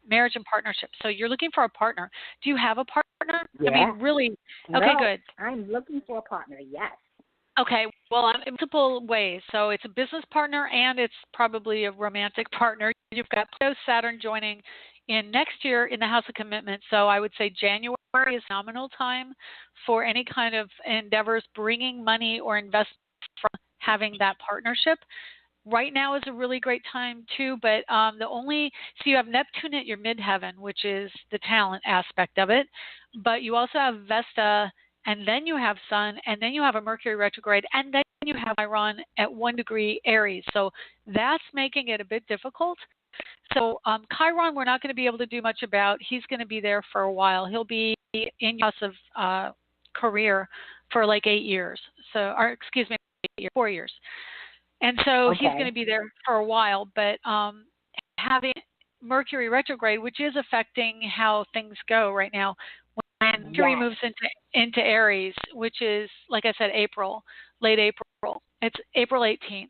marriage and partnership. So you're looking for a partner. Do you have a partner? Yeah. I mean, really? No, okay, good. I'm looking for a partner, yes. Okay, well, in multiple ways. So it's a business partner and it's probably a romantic partner. You've got Pluto, Saturn joining in next year in the house of commitment. So I would say January is nominal time for any kind of endeavors bringing money or investment from having that partnership. Right now is a really great time too, but so you have Neptune at your midheaven, which is the talent aspect of it, but you also have Vesta, and then you have Sun, and then you have a Mercury retrograde, and then you have Chiron at 1 degree Aries. So that's making it a bit difficult. So Chiron, we're not going to be able to do much about. He's going to be there for a while. He'll be in your house of career for like 8 years. 4 years. And so he's going to be there for a while, but Mercury retrograde, which is affecting how things go right now. When Mercury moves into Aries, which is, like I said, late April. It's April 18th.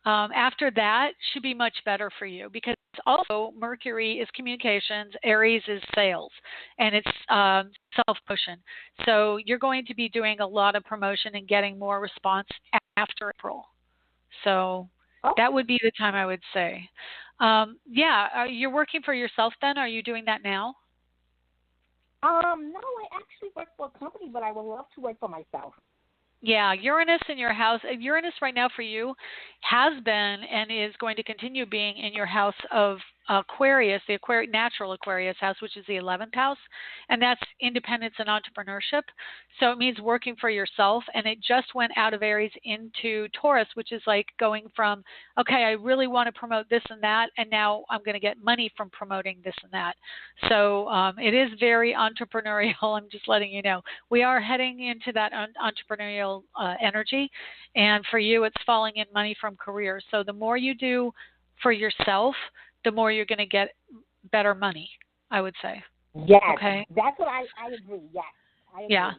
After that should be much better for you, because also Mercury is communications, Aries is sales, and it's self-promotion. So you're going to be doing a lot of promotion and getting more response after April. So that would be the time, I would say. You're working for yourself then? Are you doing that now? No, I actually work for a company, but I would love to work for myself. Yeah, Uranus in your house. Uranus right now for you has been and is going to continue being in your house of Aquarius, the natural Aquarius house, which is the 11th house, and that's independence and entrepreneurship. So it means working for yourself, and it just went out of Aries into Taurus, which is like going from, okay, I really want to promote this and that, and now I'm going to get money from promoting this and that. So it is very entrepreneurial. I'm just letting you know. We are heading into that entrepreneurial energy, and for you, it's falling in money from career. So the more you do for yourself, the more you're going to get better money, I would say. Yes. Okay. That's what I agree. Yes. I agree. Yeah.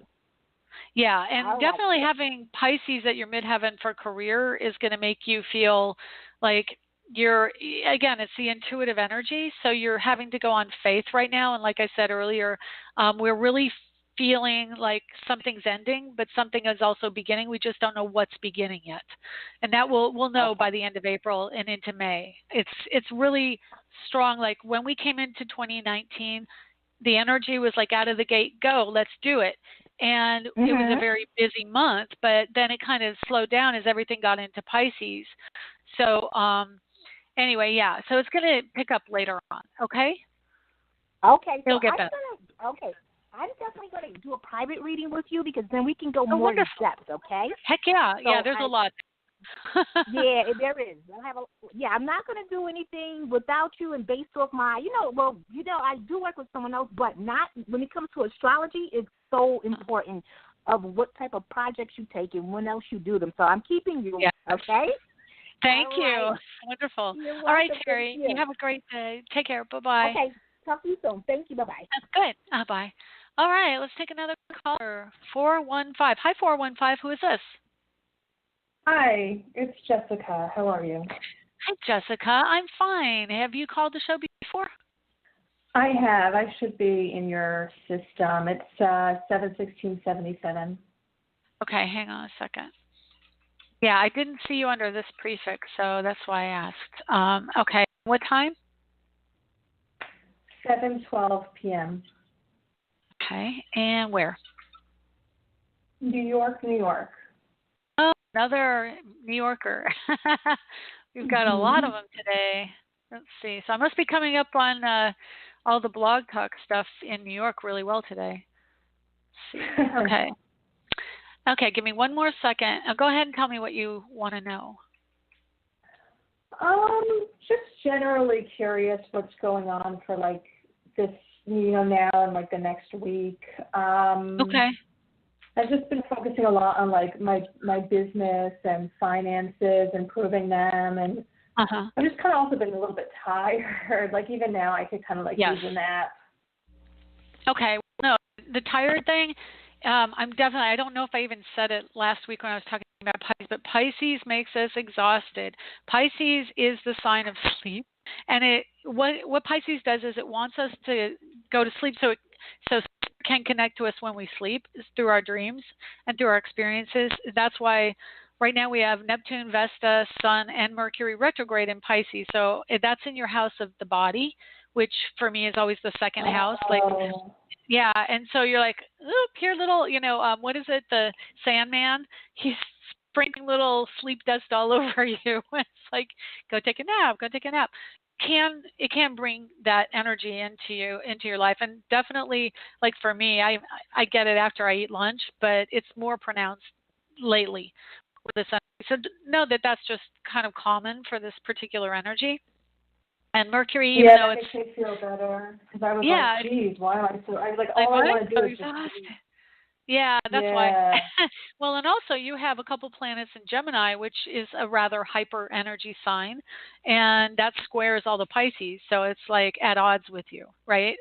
Yeah, and definitely having Pisces at your midheaven for career is going to make you feel like it's the intuitive energy. So you're having to go on faith right now. And like I said earlier, we're really feeling like something's ending, but something is also beginning. We just don't know what's beginning yet. And that we'll know by the end of April and into May. It's really strong. Like when we came into 2019, the energy was like out of the gate, go, let's do it. And it was a very busy month, but then it kind of slowed down as everything got into Pisces. So anyway, yeah, so it's going to pick up later on, okay? Okay. It'll get better. I'm definitely going to do a private reading with you, because then we can go more in depth, okay? Heck yeah. So there's a lot. Yeah, there is. I'm not going to do anything without you and based off my, I do work with someone else, but not when it comes to astrology. It's so important of what type of projects you take and when else you do them. So I'm keeping you, okay? Thank you. Wonderful. All right, Terry, you have a great day. Take care. Bye-bye. Okay, talk to you soon. Thank you. Bye-bye. That's good. Bye. All right, let's take another caller. 415. Hi, 415. Who is this? Hi, it's Jessica. How are you? Hi, Jessica. I'm fine. Have you called the show before? I have. I should be in your system. It's 7/16/77. Okay, hang on a second. Yeah, I didn't see you under this prefix, so that's why I asked. Okay, what time? 7:12 p.m. Okay, and where? New York, New York. Oh, another New Yorker. We've got a lot of them today. Let's see. So I must be coming up on all the blog talk stuff in New York really well today. Let's see. Okay. Okay, give me one more second. Go ahead and tell me what you want to know. Just generally curious what's going on for like this, now and like the next week. Okay. I've just been focusing a lot on like my business and finances, improving them, and I've just kind of also been a little bit tired. Like even now, I could kind of like use a nap. Okay. No, the tired thing. I don't know if I even said it last week when I was talking about Pisces, but Pisces makes us exhausted. Pisces is the sign of sleep, and what Pisces does is it wants us to go to sleep so can connect to us when we sleep through our dreams and through our experiences. That's why right now we have Neptune, Vesta, Sun, and Mercury retrograde in Pisces. So that's in your house of the body, which for me is always the second house. Like, yeah, and so you're like, look here, little, what is it? The Sandman. He's sprinkling little sleep dust all over you. It's like, go take a nap. Go take a nap. It can bring that energy into your life, and definitely, like for me, I get it after I eat lunch, but it's more pronounced lately with this energy. So know that that's just kind of common for this particular energy. And Mercury, even though makes me feel better, because I was like, geez, why am I so? I was like, all I want to do is just. Yeah, that's why. Well, and also you have a couple planets in Gemini, which is a rather hyper energy sign, and that squares all the Pisces, so it's like at odds with you, right?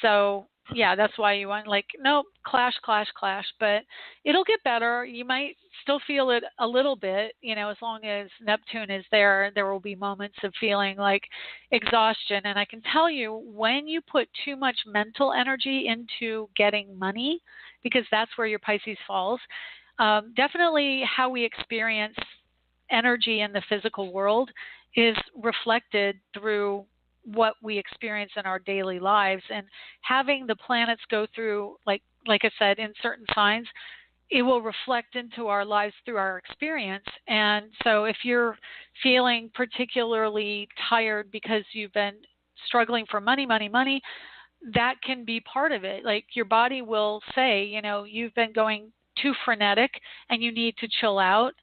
So yeah, that's why you want like, nope, clash, clash, clash, but it'll get better. You might still feel it a little bit, as long as Neptune is there. There will be moments of feeling like exhaustion, and I can tell you when you put too much mental energy into getting money, because that's where your Pisces falls. Definitely how we experience energy in the physical world is reflected through what we experience in our daily lives. And having the planets go through, like I said, in certain signs, it will reflect into our lives through our experience. And so if you're feeling particularly tired because you've been struggling for money, that can be part of it. Like your body will say, you've been going too frenetic and you need to chill out.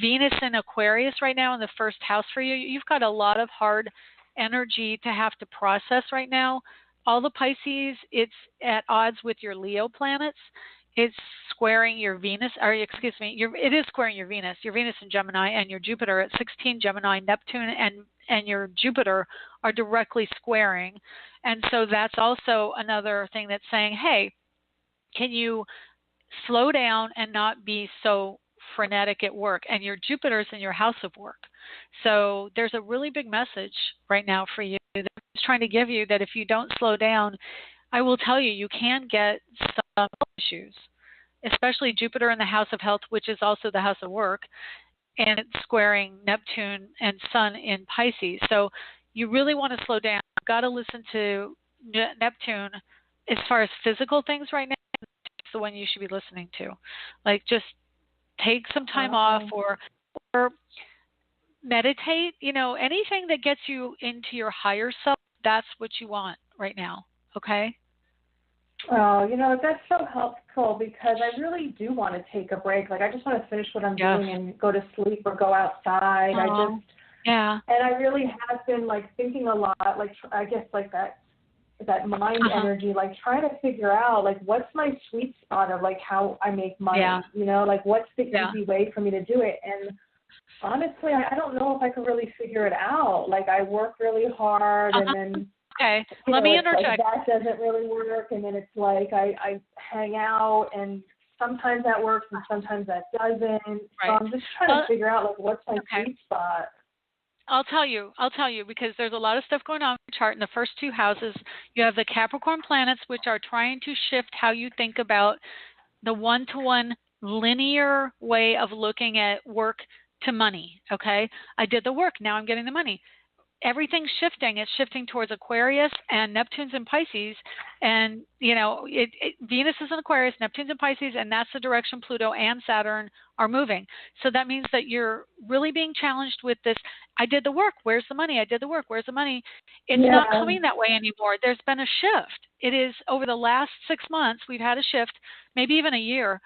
Venus in Aquarius right now in the first house for you, you've got a lot of hard energy to have to process right now. All the Pisces, it's at odds with your Leo planets. It's squaring your Venus, it is squaring your Venus in Gemini, and your Jupiter at 16 Gemini, Neptune and your Jupiter are directly squaring. And so that's also another thing that's saying, hey, can you slow down and not be so frenetic at work? And your Jupiter's in your house of work. So there's a really big message right now for you that it's trying to give you, that if you don't slow down, I will tell you, you can get some issues, especially Jupiter in the house of health, which is also the house of work, and it's squaring Neptune and Sun in Pisces. So you really want to slow down. You've got to listen to Neptune as far as physical things right now. It's the one you should be listening to. Like just take some time off or meditate. Anything that gets you into your higher self, that's what you want right now. Okay? Oh, that's so helpful because I really do want to take a break. Like, I just want to finish what I'm doing and go to sleep or go outside. And I really have been, like, thinking a lot, like, I guess, like, that mind energy, like, trying to figure out, like, what's my sweet spot of, like, how I make money, like, what's the easy way for me to do it. And honestly, I don't know if I could really figure it out. Like, I work really hard and then... Okay, let me interject. Like that doesn't really work, and then it's like I hang out, and sometimes that works, and sometimes that doesn't. Right. So I'm just trying to figure out, like, what's my sweet spot. I'll tell you, because there's a lot of stuff going on in the chart. In the first two houses, you have the Capricorn planets, which are trying to shift how you think about the one-to-one linear way of looking at work to money, okay? I did the work, now I'm getting the money. Everything's shifting. It's shifting towards Aquarius, and Neptune's in Pisces. And, Venus is in Aquarius, Neptune's in Pisces, and that's the direction Pluto and Saturn are moving. So that means that you're really being challenged with this. I did the work. Where's the money? I did the work. Where's the money? It's not coming that way anymore. There's been a shift. It is over the last 6 months, we've had a shift, maybe even a year.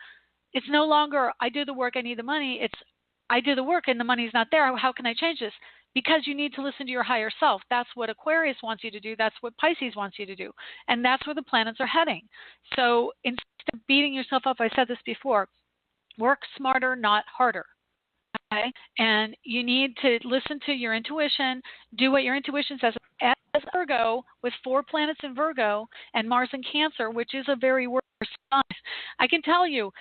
It's no longer, I do the work, I need the money. It's, I do the work and the money's not there. How can I change this? Because you need to listen to your higher self. That's what Aquarius wants you to do. That's what Pisces wants you to do. And that's where the planets are heading. So instead of beating yourself up, I said this before, work smarter, not harder. Okay? And you need to listen to your intuition, do what your intuition says. As Virgo, with 4 planets in Virgo and Mars in Cancer, which is a very worse sign, I can tell you,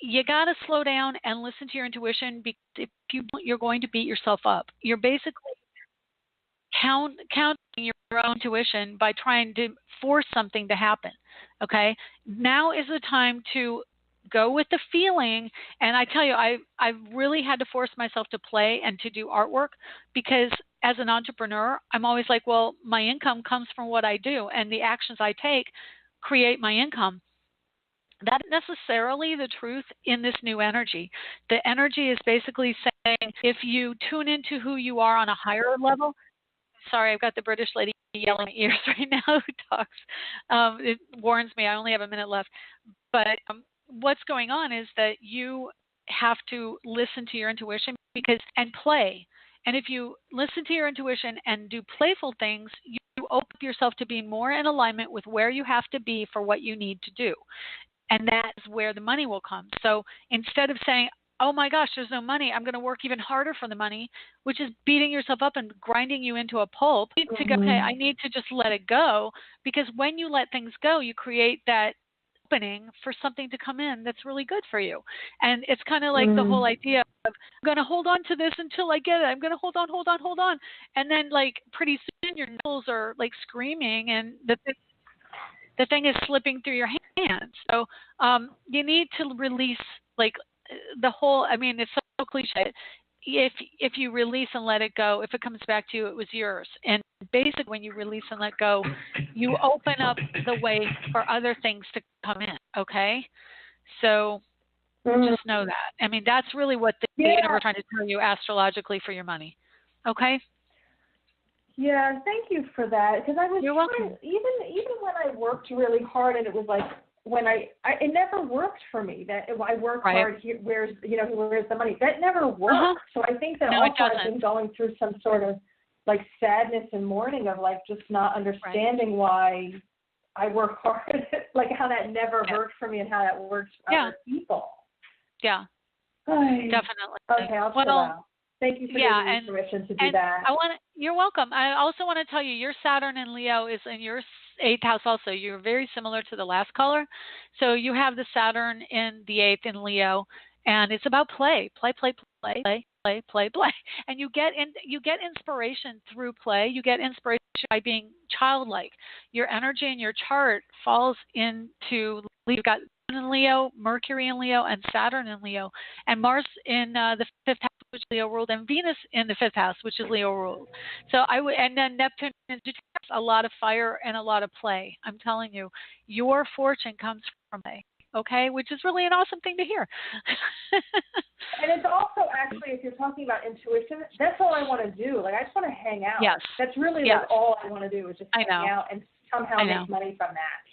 you got to slow down and listen to your intuition, because if you don't, you're going to beat yourself up. You're basically counting your own intuition by trying to force something to happen. Okay? Now is the time to go with the feeling. And I tell you, I've really had to force myself to play and to do artwork, because as an entrepreneur, I'm always like, well, my income comes from what I do, and the actions I take create my income. That isn't necessarily the truth in this new energy. The energy is basically saying, if you tune into who you are on a higher level, sorry, I've got the British lady yelling in my ears right now who talks. It warns me I only have a minute left. But what's going on is that you have to listen to your intuition and play. And if you listen to your intuition and do playful things, you open yourself to be more in alignment with where you have to be for what you need to do. And that's where the money will come. So instead of saying, oh my gosh, there's no money, I'm going to work even harder for the money, which is beating yourself up and grinding you into a pulp, you need to go, okay, I need to just let it go, because when you let things go, you create that opening for something to come in that's really good for you. And it's kind of like the whole idea of, I'm going to hold on to this until I get it. I'm going to hold on. And then like pretty soon your knuckles are like screaming and the thing is slipping through your hands. So you need to release like the whole, I mean, it's so cliche. If you release and let it go, if it comes back to you, it was yours. And basically when you release and let go, you open up the way for other things to come in, okay? So just know that. I mean, that's really what the universe is trying to tell you astrologically for your money, okay? Yeah, thank you for that. Because I was You're welcome. Even when I worked really hard, and it was like when it never worked for me. That I work hard. Where's the money? That never worked. So I think that also I've been going through some sort of like sadness and mourning of like just not understanding why I work hard, like how that never worked for me and how that works for other people. Yeah, definitely. Okay, I'll chill out. Thank you for giving me permission to do that. You're welcome. I also want to tell you, your Saturn in Leo is in your 8th house also. You're very similar to the last caller. So you have the Saturn in the 8th in Leo, and it's about play. And you get inspiration through play. You get inspiration by being childlike. Your energy in your chart falls into, you've got in Leo, Mercury in Leo, and Saturn in Leo, and Mars in the 5th house, which is Leo ruled, and Venus in the 5th house, which is Leo ruled. So and then Neptune in a lot of fire and a lot of play. I'm telling you, your fortune comes from play, okay? Which is really an awesome thing to hear. And it's also actually, if you're talking about intuition, that's all I want to do. Like I just want to hang out. Yes. That's really like all I want to do is just hang out and somehow make money from that.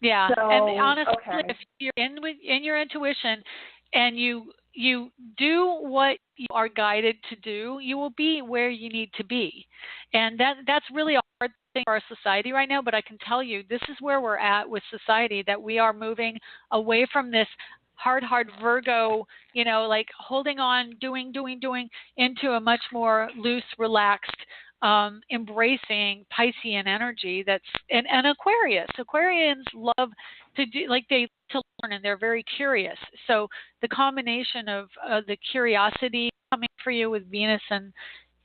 Yeah, so, and honestly, if you're in your intuition and you do what you are guided to do, you will be where you need to be. And that's really a hard thing for our society right now, but I can tell you this is where we're at with society, that we are moving away from this hard Virgo, like holding on, doing, into a much more loose, relaxed, embracing Piscean energy that's and Aquarius. Aquarians love to do, like they to learn, and they're very curious. So the combination of the curiosity coming for you with Venus and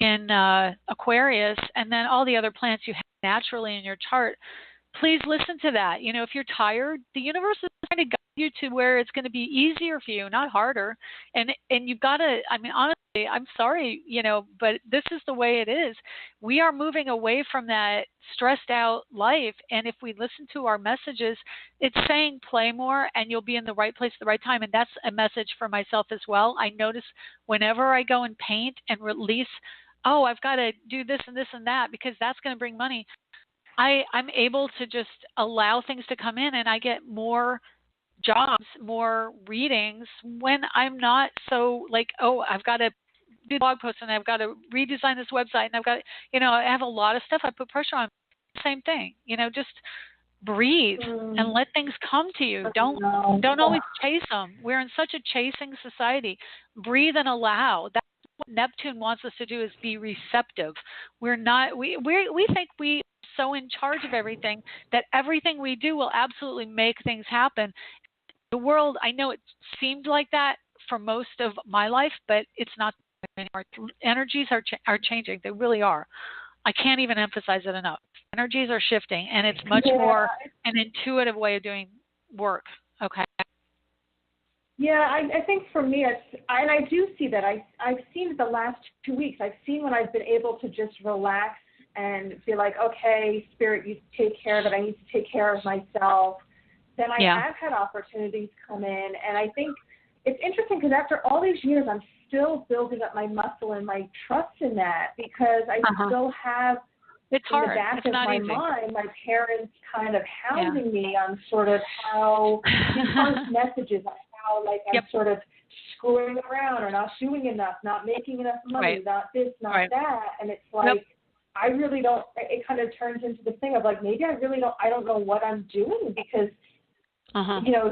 in Aquarius, and then all the other planets you have naturally in your chart, please listen to that. If you're tired, the universe is trying to guide you to where it's going to be easier for you, not harder. And you've got to, I mean, honestly, I'm sorry, but this is the way it is. We are moving away from that stressed out life. And if we listen to our messages, it's saying play more and you'll be in the right place at the right time. And that's a message for myself as well. I notice whenever I go and paint and release, I've got to do this and this and that because that's going to bring money. I'm able to just allow things to come in, and I get more jobs, more readings when I'm not so like, I've got to do blog posts and I've got to redesign this website and I've got, I have a lot of stuff I put pressure on. Same thing, just breathe and let things come to you. Don't always chase them. We're in such a chasing society. Breathe and allow. That's what Neptune wants us to do, is be receptive. We're not. We think we so in charge of everything that everything we do will absolutely make things happen. The world, I know it seemed like that for most of my life, but it's not anymore. Energies are changing. They really are. I can't even emphasize it enough. Energies are shifting, and it's much more an intuitive way of doing work. Okay. Yeah, I think for me, and I do see that. I've seen it the last 2 weeks. I've seen when I've been able to just relax and be like, okay, Spirit, you take care of it. I need to take care of myself. Then I have had opportunities come in. And I think it's interesting because after all these years, I'm still building up my muscle and my trust in that, because I still have in the back of my mind my parents kind of hounding me on sort of how harsh messages on how I'm sort of screwing around or not doing enough, not making enough money, not this, not that. And it's like, I really don't, it kind of turns into the thing of like, maybe I don't know what I'm doing, because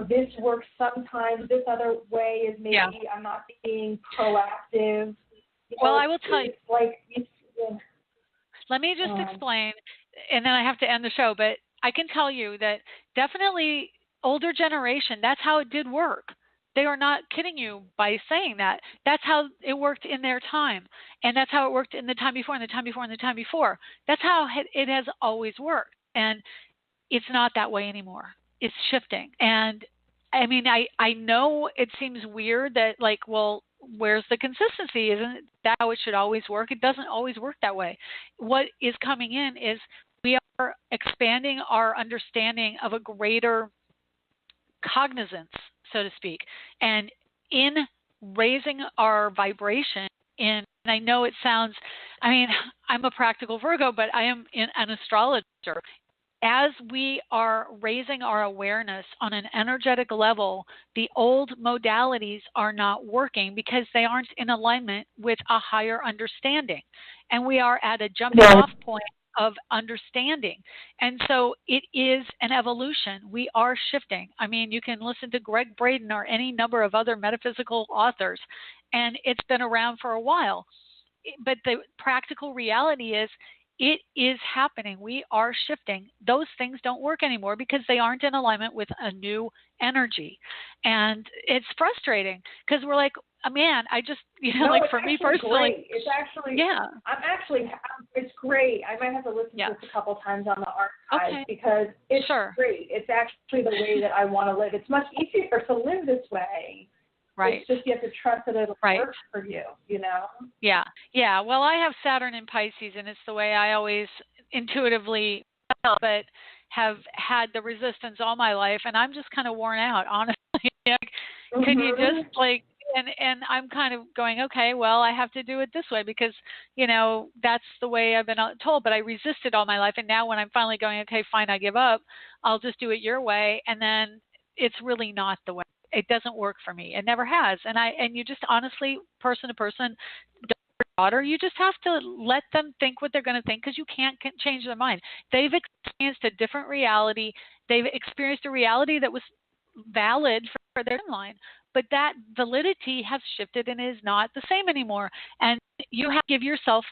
this works sometimes, this other way is maybe I'm not being proactive. Well, I will tell you. Yeah. Let me just explain, and then I have to end the show, but I can tell you that definitely older generation, that's how it did work. They are not kidding you by saying that. That's how it worked in their time, and that's how it worked in the time before, and the time before, and the time before. That's how it has always worked, and it's not that way anymore. It's shifting, and I mean, I know it seems weird that, like, well, where's the consistency? Isn't that how it should always work? It doesn't always work that way. What is coming in is we are expanding our understanding of a greater cognizance, so to speak, and in raising our vibration in, and I know it sounds, I mean, I'm a practical Virgo, but I am an astrologer. As we are raising our awareness on an energetic level, the old modalities are not working because they aren't in alignment with a higher understanding. And we are at a jumping off point of understanding. And so it is an evolution. We are shifting. I mean, you can listen to Greg Braden or any number of other metaphysical authors, and it's been around for a while. But the practical reality is, it is happening. We are shifting. Those things don't work anymore because they aren't in alignment with a new energy. And it's frustrating because we're like, oh, man, I just, like for me personally. Great. It's actually, it's great. I might have to listen to this a couple times on the archives because it's great. It's actually the way that I want to live. It's much easier to live this way. Right. It's just you have to trust that it'll work for you, Yeah. Yeah. Well, I have Saturn in Pisces, and it's the way I always intuitively felt, but have had the resistance all my life, and I'm just kind of worn out, honestly. Could you just and I'm kind of going, okay, well, I have to do it this way because, that's the way I've been told, but I resisted all my life, and now when I'm finally going, okay, fine, I give up, I'll just do it your way, and then it's really not the way. It doesn't work for me. It never has. And you just honestly, person to person, daughter, you just have to let them think what they're going to think because you can't change their mind. They've experienced a different reality. They've experienced a reality that was valid for their timeline, but that validity has shifted and is not the same anymore. And you have to give yourself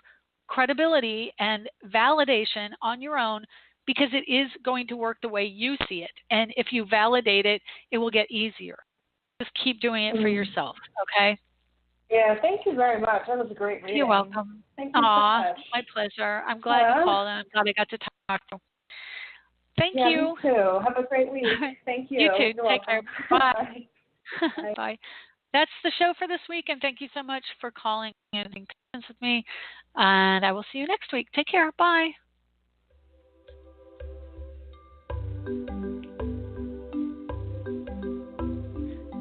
credibility and validation on your own, because it is going to work the way you see it. And if you validate it, it will get easier. Just keep doing it for yourself, okay? Yeah, thank you very much. That was a great reading. You're welcome. Thank you so much. My pleasure. I'm glad you called, and I'm glad I got to talk to you. Thank you. Me too. Have a great week. Thank you. You too. You're Take welcome. care. Bye. Bye. Bye. That's the show for this week, and thank you so much for calling and being patient with me. And I will see you next week. Take care. Bye.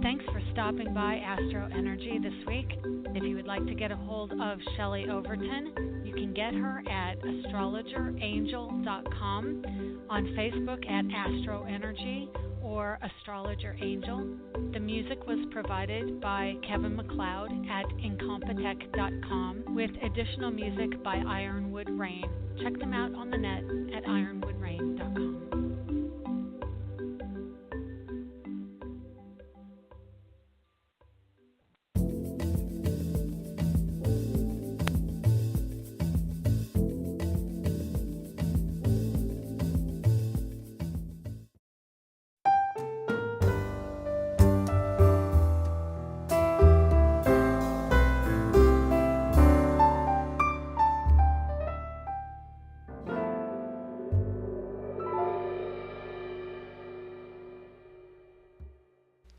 Thanks for stopping by AstroEnergy this week. If you would like to get a hold of Shelley Overton, you can get her at astrologerangel.com, on Facebook at AstroEnergy or Astrologer Angel. The music was provided by Kevin MacLeod at incompetech.com, with additional music by Ironwood Rain. Check them out on the net at ironwoodrain.com.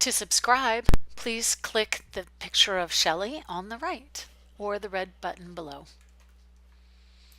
To subscribe, please click the picture of Shelley on the right or the red button below.